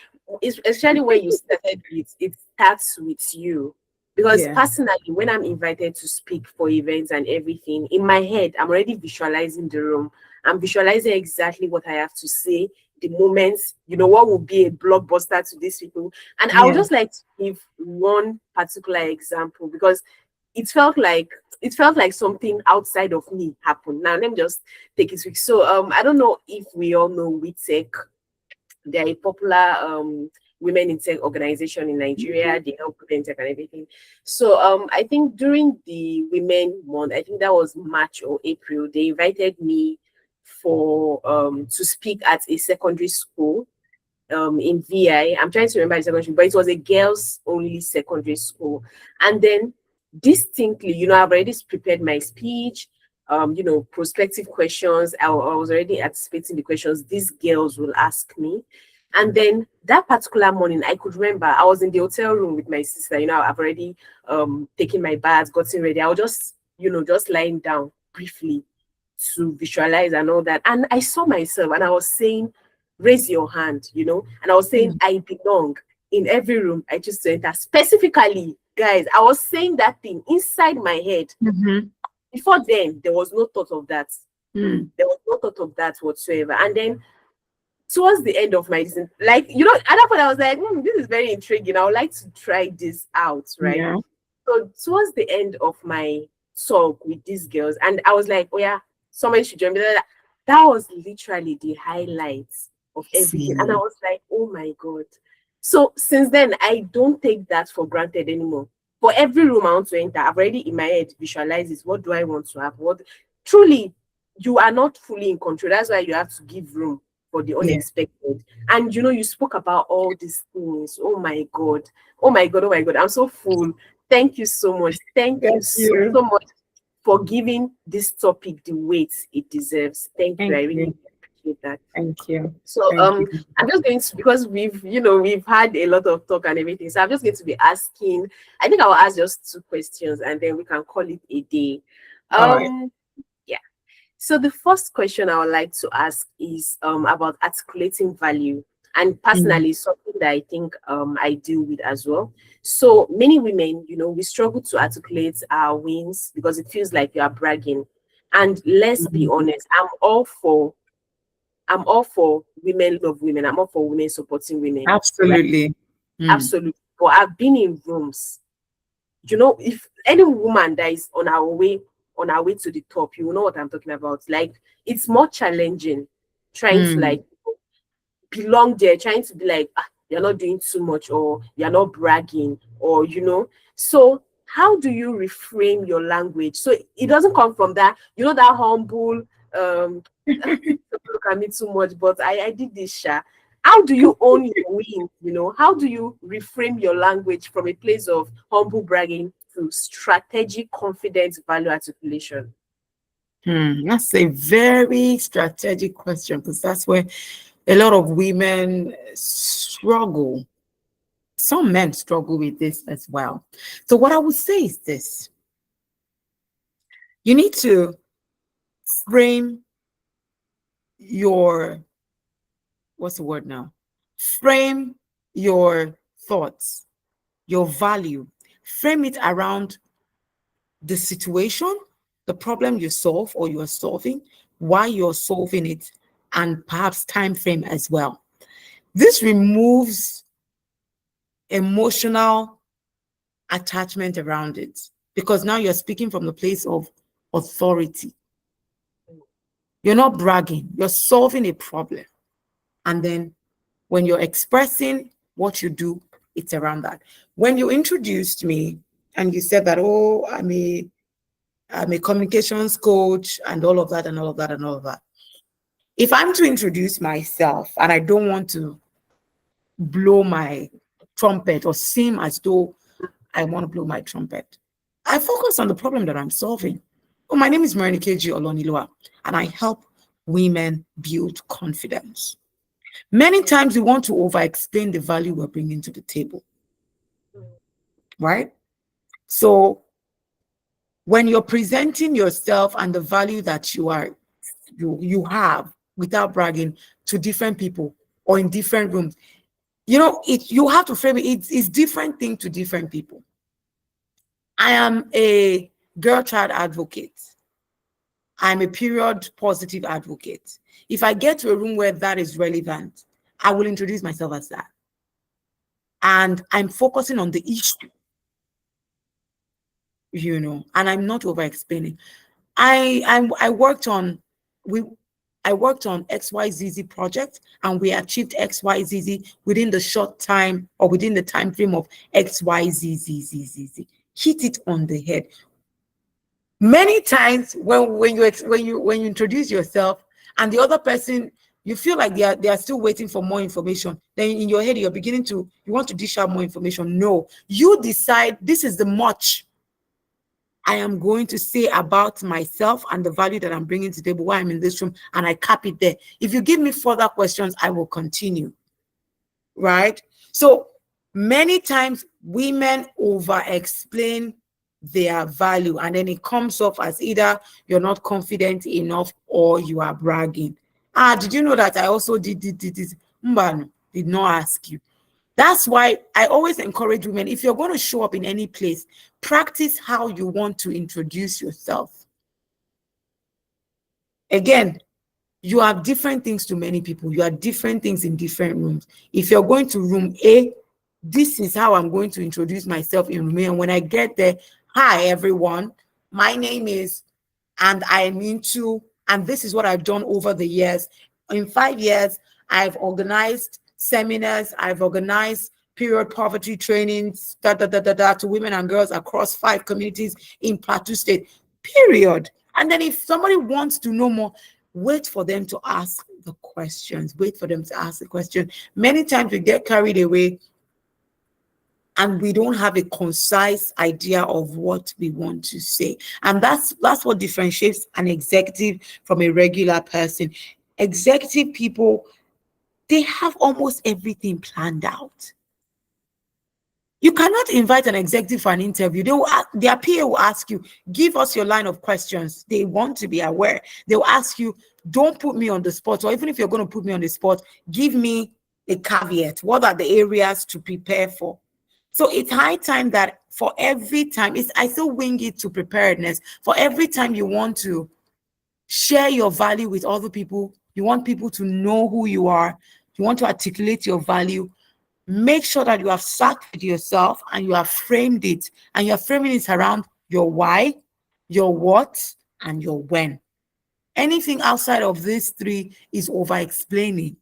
especially when you started with it starts with you. Because Yeah. personally, when I'm invited to speak for events and everything, in my head, I'm already visualizing the room. I'm visualizing exactly what I have to say, the moments, what will be a blockbuster to these people. And I would Yeah. just like to give one particular example because it felt like something outside of me happened. Now let me just take it quick. So I don't know if we all know WeTech. They're a popular women in tech organization in Nigeria. They help women in tech and everything. So I think during the Women Month, I think that was March or April, they invited me for to speak at a secondary school in VI. I'm trying to remember the secondary, but it was a girls only secondary school. And then distinctly, I've already prepared my speech. prospective questions. I was already anticipating the questions these girls will ask me. And then that particular morning, I could remember I was in the hotel room with my sister. I've already taken my bath, gotten ready. I was just lying down briefly to visualize and all that. And I saw myself and I was saying, raise your hand, and I was saying, I belong in every room I choose to enter. Specifically, guys, I was saying that thing inside my head. Before then, there was no thought of that. There was no thought of that whatsoever. And then towards the end of my season, at that point, I was like, this is very intriguing. I would like to try this out, right? Yeah. So towards the end of my talk with these girls, and I was like, oh yeah, somebody should join me. That was literally the highlights of everything. And I was like, oh my God. So since then, I don't take that for granted anymore. For every room I want to enter, I've already in my head visualized this. What do I want to have? What truly, you are not fully in control. That's why you have to give room for the unexpected. And you spoke about all these things. Oh my God. Oh my God. Oh my God. I'm so full. Thank you so much. Thank you so much for giving this topic the weight it deserves. Thank you. I really appreciate that. Thank you. So I'm just going to, because we've had a lot of talk and everything. So I'm just going to be asking, I think I'll ask just 2 questions and then we can call it a day. Yeah. So the first question I would like to ask is about articulating value. And personally, something that I think I deal with as well. So many women, we struggle to articulate our wins because it feels like you are bragging. And let's be honest, I'm all for women love women. I'm all for women supporting women. Absolutely. Right? Absolutely. But I've been in rooms, if any woman that is on our way to the top, you know what I'm talking about. Like, it's more challenging trying to belong there, trying to be like, you're not doing too much, or you're not bragging, or so how do you reframe your language so it doesn't come from that that humble look at me too much, but I did this. How do you own your win? How do you reframe your language from a place of humble bragging to strategic, confident value articulation? That's a very strategic question, because that's where a lot of women struggle. Some men struggle with this as well. So what I would say is this: you need to frame your, what's the word now? Frame your thoughts, your value, frame it around the situation, the problem you solve or you're solving, why you're solving it, and perhaps time frame as well. This removes emotional attachment around it, because now you're speaking from the place of authority. You're not bragging, you're solving a problem. And then when you're expressing what you do, it's around that. When you introduced me and you said that, oh, I'm a communications coach and all of that and all of that and all of that. If I'm to introduce myself and I don't want to blow my trumpet or seem as though I want to blow my trumpet, I focus on the problem that I'm solving. Oh, my name is Morenikeji Olonilua, and I help women build confidence. Many times we want to over-explain the value we're bringing to the table, right? So when you're presenting yourself and the value that you have without bragging to different people or in different rooms, you have to frame it. It's different thing to different people. I am a girl child advocate. I'm a period positive advocate. If I get to a room where that is relevant, I will introduce myself as that. And I'm focusing on the issue, and I'm not over explaining. I worked on XYZZ project, and we achieved XYZZ within the short time or within the time frame of XYZZZZ. Hit it on the head. Many times when you introduce yourself and the other person, you feel like they are still waiting for more information. Then in your head, you want to dish out more information. No, you decide this is the much I am going to say about myself and the value that I'm bringing to the table while I'm in this room, and I cap it there. If you give me further questions, I will continue. Right? So many times women over explain their value, and then it comes off as either you're not confident enough or you are bragging. Did you know that I also did this? Mbano, did not ask you. That's why I always encourage women, if you're going to show up in any place, practice how you want to introduce yourself. Again, you have different things to many people. You have different things in different rooms. If you're going to room A, this is how I'm going to introduce myself in room A. And when I get there, hi, everyone. My name is, and I'm into, and this is what I've done over the years. In 5 years, I've organized seminars. I've organized period poverty trainings, to women and girls across 5 communities in Plateau State, period. And then if somebody wants to know more, wait for them to ask the questions. Wait for them to ask the question. Many times we get carried away and we don't have a concise idea of what we want to say. And that's what differentiates an executive from a regular person. Executive people, they have almost everything planned out. You cannot invite an executive for an interview. Their PA will ask you, give us your line of questions. They want to be aware. They'll ask you, don't put me on the spot. Or even if you're going to put me on the spot, give me a caveat. What are the areas to prepare for? So it's high time that for every time, I still wing it to preparedness. For every time you want to share your value with other people, you want people to know who you are, you want to articulate your value, make sure that you have sat with yourself and you have framed it, and you're framing it around your why, your what, and your when. Anything outside of these 3 is over-explaining.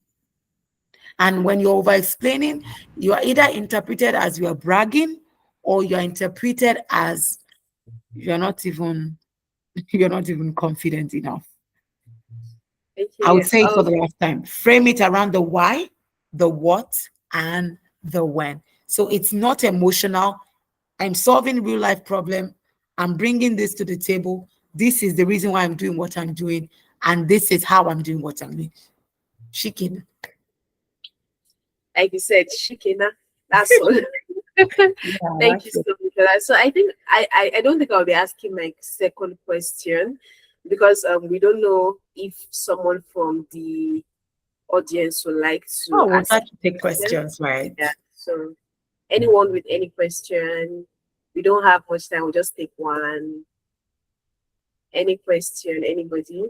And when you're over-explaining, you are either interpreted as you are bragging, or you're interpreted as you're not even confident enough. I would say it for the last time. Frame it around the why, the what, and the when. So it's not emotional. I'm solving real life problem. I'm bringing this to the table. This is the reason why I'm doing what I'm doing. And this is how I'm doing what I'm doing. Shikina. Like you said, Shikina. That's all. Thank you so much for that. So I think I don't think I'll be asking my second question, because we don't know if someone from the audience would like to ask to take questions, right? Yeah. So anyone with any question, we don't have much time. We'll just take one. Any question, anybody?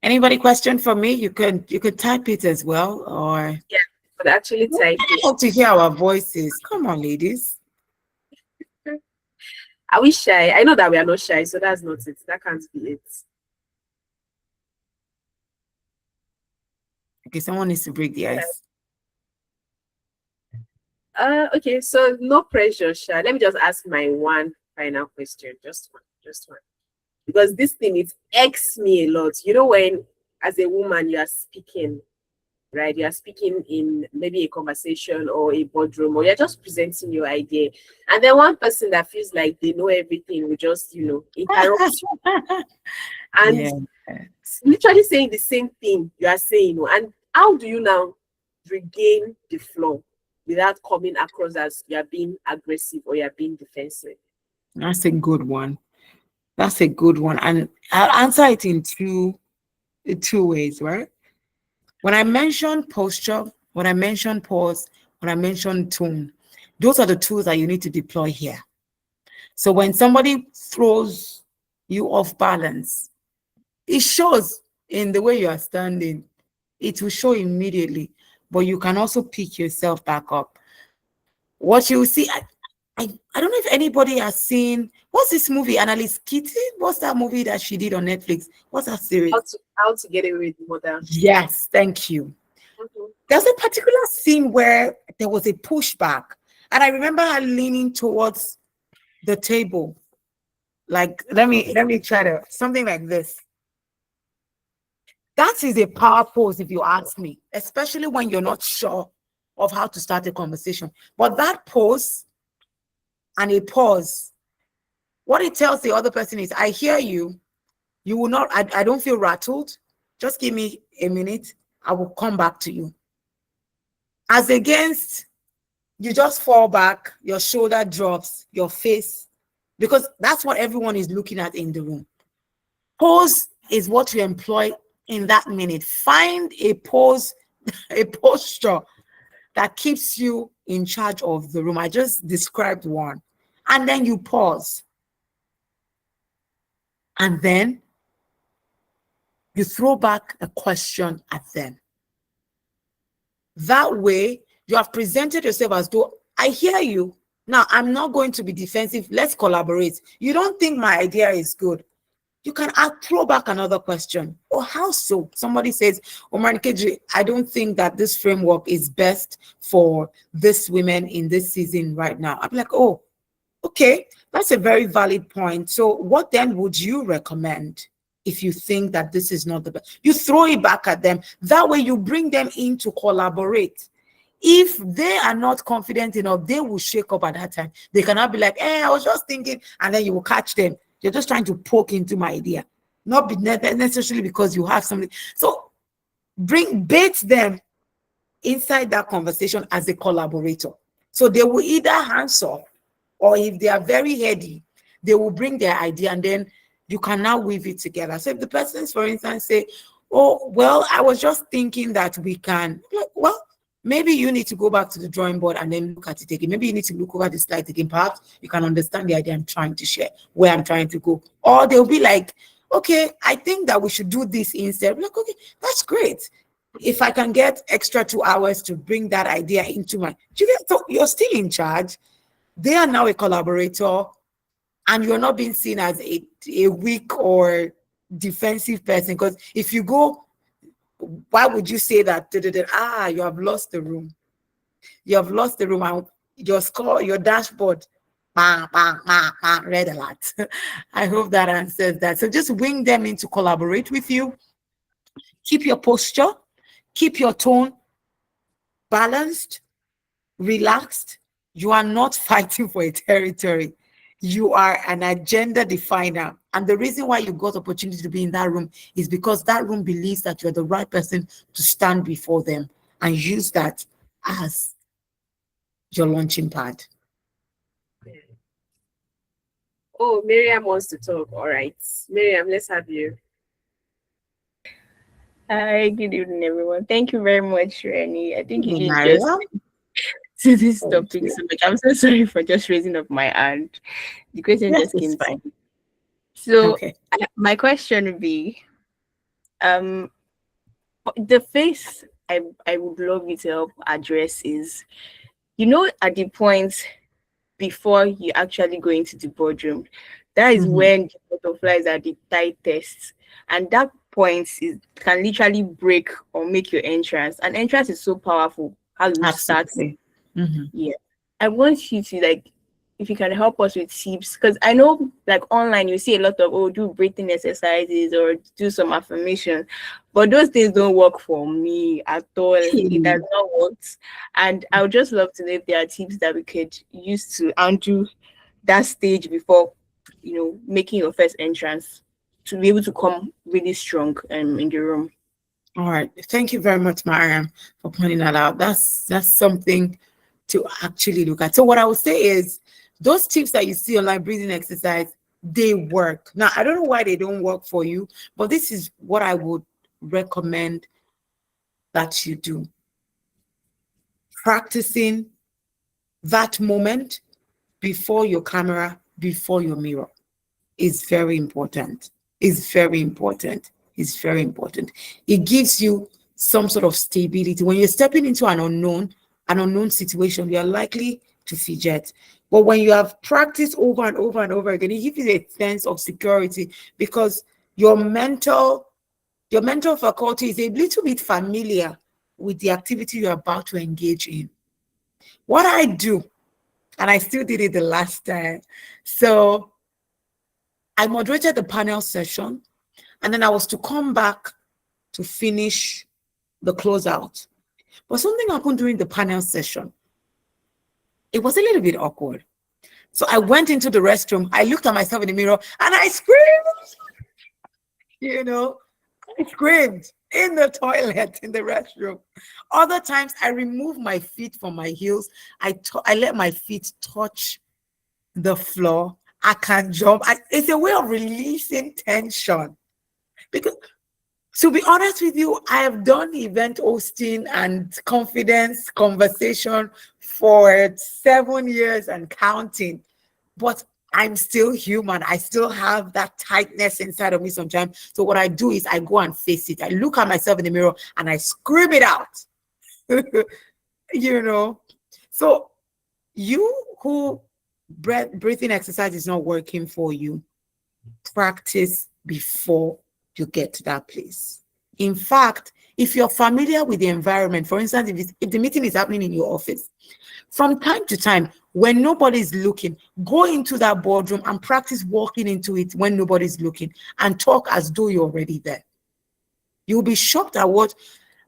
Anybody question for me? You could type it as well, or yeah, but actually type it. I want to hear our voices. Come on, ladies. Are we shy? I know that we are not shy, so that's not it. That can't be it. Okay, someone needs to break the ice. Okay, so no pressure, Sha. Let me just ask my one final question. Just one. Because this thing, it irks me a lot. You know, when as a woman you are speaking, right? You are speaking in maybe a conversation or a boardroom, or you're just presenting your idea. And then one person that feels like they know everything will just, interrupt you. And literally saying the same thing you are saying. And how do you now regain the flow without coming across as you are being aggressive or you are being defensive? That's a good one. That's a good one. And I'll answer it in two ways, right? When I mention posture, when I mention pause, when I mention tone, those are the tools that you need to deploy here. So when somebody throws you off balance, it shows in the way you are standing. It will show immediately, but you can also pick yourself back up. What you see, I don't know if anybody has seen, what's this movie, Annalise Kitty? What's that movie that she did on Netflix? What's that series? How to Get Away with Murder. Yes, thank you. There's a particular scene where there was a pushback, and I remember her leaning towards the table. Like, let me try to, something like this. That is a power pose, if you ask me, especially when you're not sure of how to start a conversation. But that pose and a pause, what it tells the other person is, I hear you. You will not, I don't feel rattled. Just give me a minute. I will come back to you. As against, you just fall back, your shoulder drops, your face, because that's what everyone is looking at in the room. Pose is what you employ in that minute. Find a pose, a posture that keeps you in charge of the room. I just described one. And then you pause. And then you throw back a question at them. That way, you have presented yourself as though, I hear you. Now, I'm not going to be defensive. Let's collaborate. You don't think my idea is good. You can throw back another question. Oh, how so? Somebody says, oh, Morenikeji, I don't think that this framework is best for this women in this season right now. I'm like, oh, okay, that's a very valid point. So what then would you recommend if you think that this is not the best? You throw it back at them. That way you bring them in to collaborate. If they are not confident enough, they will shake up at that time. They cannot be like, I was just thinking, and then you will catch them. You're just trying to poke into my idea, not necessarily because you have something. So bait them inside that conversation as a collaborator. So they will either hands off, or if they are very heady, they will bring their idea, and then you can now weave it together. So if the persons, for instance, say, oh, well, I was just thinking that we can, like, well, maybe you need to go back to the drawing board and then look at it again. Maybe you need to look over the slide again. Perhaps you can understand the idea I'm trying to share, where I'm trying to go. Or they'll be like, okay, I think that we should do this instead. I'm like, okay, that's great. If I can get extra 2 hours to bring that idea into my, so you're still in charge. They are now a collaborator, and you're not being seen as a weak or defensive person. Because if you go, why would you say that? You have lost the room. You have lost the room, and your score, your dashboard, red alert. I hope that answers that. So just bring them in to collaborate with you. Keep your posture, keep your tone balanced, relaxed. You are not fighting for a territory. You are an agenda definer. And the reason why you got opportunity to be in that room is because that room believes that you're the right person to stand before them and use that as your launching pad. Oh, Miriam wants to talk. All right. Miriam, let's have you. Hi, good evening, everyone. Thank you very much, Renny. I think you did Maria? just to this topic so much. I'm so sorry for just raising up my hand. The question just came to me. So okay. My question would be, the phase I would love you to help address is, at the point before you actually go into the boardroom, that is when the butterflies are the tightest, and that point can literally break or make your entrance. And entrance is so powerful. How you start. Yeah, I want you to if you can help us with tips, because I know online you see a lot of do breathing exercises or do some affirmation, but those things don't work for me at all. It does not work, and I would just love to know if there are tips that we could use to undo that stage before making your first entrance, to be able to come really strong in the room. All right, thank you very much, Mariam, for pointing that out. That's something to actually look at. So what I would say is, those tips that you see on like breathing exercise, they work. Now, I don't know why they don't work for you, but this is what I would recommend that you do. Practicing that moment before your camera, before your mirror is very important. It's very important. It's very important. It gives you some sort of stability. When you're stepping into an unknown situation, you're likely to fidget. But when you have practiced over and over and over again, it gives you a sense of security, because your mental faculty is a little bit familiar with the activity you're about to engage in. What I do, and I still did it the last time. So I moderated the panel session, and then I was to come back to finish the closeout. But something happened during the panel session. It was a little bit awkward, So I went into the restroom. I looked at myself in the mirror and I screamed. I screamed in the toilet, in the restroom. Other times I remove my feet from my heels. I let my feet touch the floor. I can jump. It's a way of releasing tension. Because to be honest with you, I have done event hosting and confidence conversation for 7 years and counting. But I'm still human. I still have that tightness inside of me sometimes. So what I do is I go and face it. I look at myself in the mirror and I scream it out. So you who breathing exercise is not working for you, practice before you get to that place. In fact, if you're familiar with the environment, for instance, if the meeting is happening in your office, from time to time, when nobody's looking, go into that boardroom and practice walking into it when nobody's looking and talk as though you're already there. You'll be shocked at what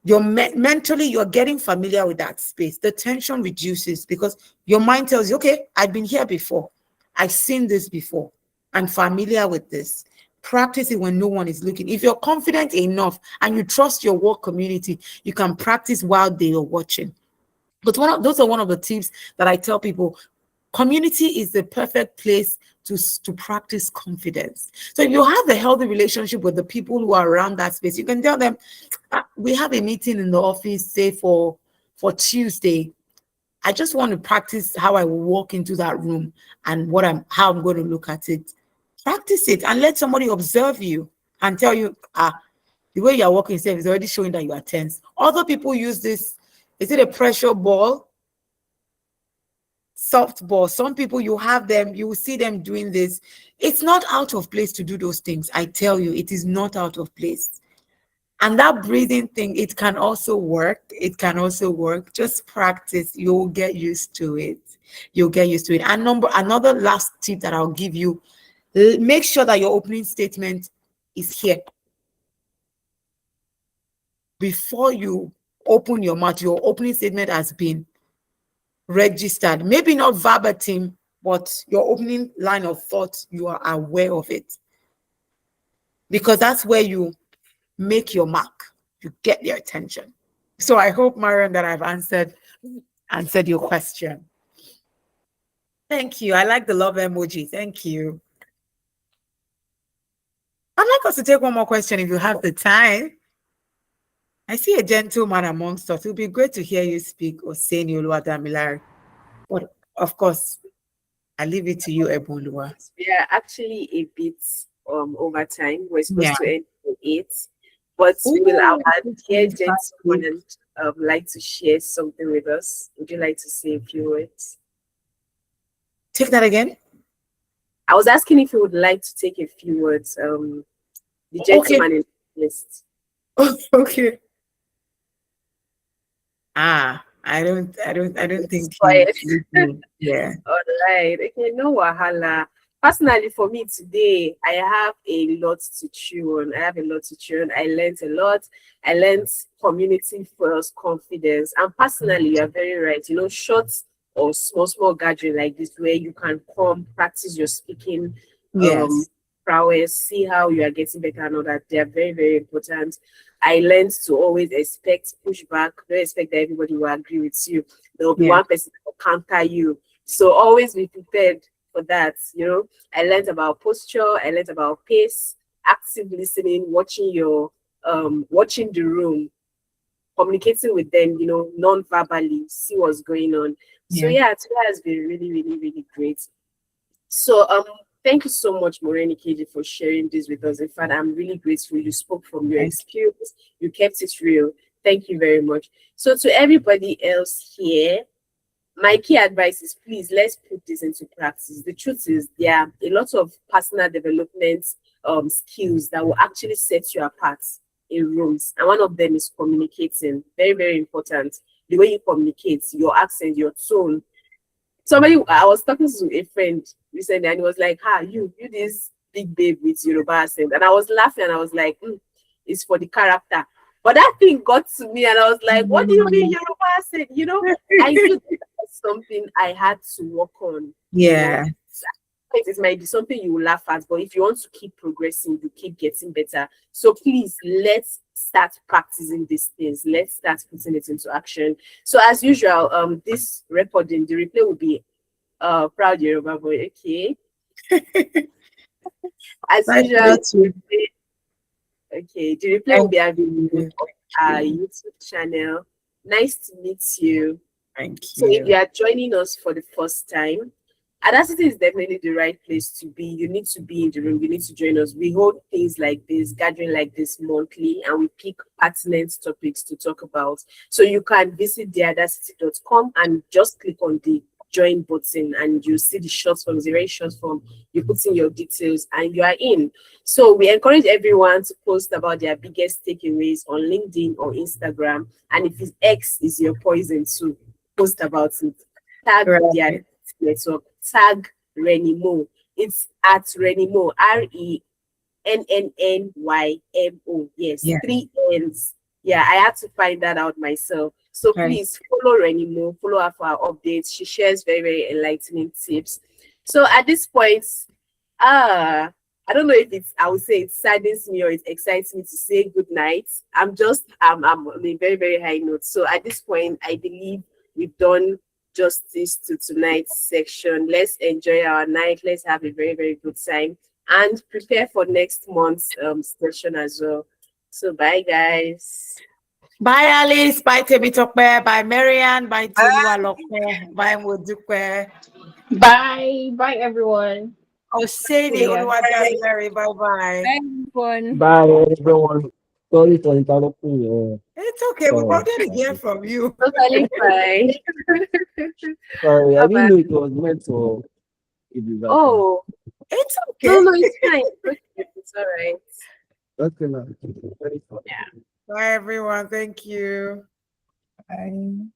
mentally you're getting familiar with that space. The tension reduces because your mind tells you, okay, I've been here before. I've seen this before. I'm familiar with this. Practice it when no one is looking. If you're confident enough and you trust your work community, you can practice while they are watching. But those are one of the tips that I tell people. Community is the perfect place to practice confidence. So if you have a healthy relationship with the people who are around that space, you can tell them, we have a meeting in the office, say for Tuesday. I just want to practice how I will walk into that room and how I'm going to look at it. Practice it and let somebody observe you and tell you, the way you are walking yourself is already showing that you are tense. Other people use this. Is it a pressure ball? Softball. Some people, you will see them doing this. It's not out of place to do those things. I tell you, it is not out of place. And that breathing thing, it can also work. Just practice. You'll get used to it. And another last tip that I'll give you, make sure that your opening statement is here. Before you open your mouth, your opening statement has been registered. Maybe not verbatim, but your opening line of thought, you are aware of it. Because that's where you make your mark. You get their attention. So I hope, Marion, that I've answered your question. Thank you. I like the love emoji. Thank you. I'd like us to take one more question if you have the time. I see a gentleman amongst us. It would be great to hear you speak, Oseni Oluwadamilare. But of course, I leave it to you, Ebonlua. We are actually a bit over time. We're supposed to end at 8. But will our dear gentleman like to share something with us? Would you like to say a few words? Take that again. I was asking if you would like to take a few words. The gentleman in the list. Okay. I don't think yeah. All right. Okay, no wahala. Personally, for me today, I have a lot to chew on. I learned a lot. I learned community first, confidence. And personally, you are very right. Short or small gathering like this where you can come practice your speaking prowess, see how you are getting better and all that. They are very, very important. I learned to always expect pushback. Don't expect that everybody will agree with you. There will be one person that will counter you. So always be prepared for that. I learned about posture. I learned about pace, active listening, watching the room, communicating with them, non-verbally, see what's going on. So today has been really, really, really great. So thank you so much, Morenikeji, for sharing this with us. In fact, I'm really grateful. You spoke from your experience. You kept it real. Thank you very much. So to everybody else here, my key advice is please, let's put this into practice. The truth is there are a lot of personal development skills that will actually set you apart in rooms. And one of them is communicating. Very, very important. The way you communicate, your accent, your tone. I was talking to a friend recently and he was like, you this big babe with Yoruba accent. And I was laughing and I was like, it's for the character. But that thing got to me and I was like, what do you mean Yoruba accent? I do this. something I had to work on. Yeah. It might be something you will laugh at, but if you want to keep progressing, you keep getting better. So please, let's start practicing these things. Let's start putting it into action. So as usual, this recording, the replay will be proud Yoruba boy. Okay. As Nice usual, to meet you. okay, the replay will be available on our YouTube channel. Nice to meet you. Thank So if you. you are joining us for the first time, HERdacity is definitely the right place to be. You need to be in the room. You need to join us. We hold things like this, gathering like this monthly, and we pick pertinent topics to talk about. So you can visit theherdacity.com and just click on the join button, and you see the short form. It's a very short form. You put in your details, and you are in. So we encourage everyone to post about their biggest takeaways on LinkedIn or Instagram. And if it's X is your poison too, post about it. Tag their network. Tag Renny Mo. It's at Renny Mo. RENNNYMO. Yes, Yeah. 3 N's. Yeah, I had to find that out myself. So please follow Renny Mo, follow her for her updates. She shares very, very enlightening tips. So at this point, I don't know if I would say it saddens me or it excites me to say good night. I'm on a very, very high note. So at this point, I believe we've done justice to tonight's section. Let's enjoy our night. Let's have a very, very good time and prepare for next month's session as well. So bye, guys. Bye, Alice. Bye, Temitope. Bye, Marianne. Bye, Toluwalope. Bye, Modupe. Bye. Bye, everyone. Oseni Oluwadamilare. Bye-bye. Bye, everyone. Bye, everyone. Sorry for interrupting you. It's okay. We wanted to hear from you. Totally fine. Sorry, I didn't Bye-bye. know it was meant for you. Oh, It's no, okay. it's fine. It's all right. Okay, now. Very fine. Yeah. Bye, everyone. Thank you. Bye.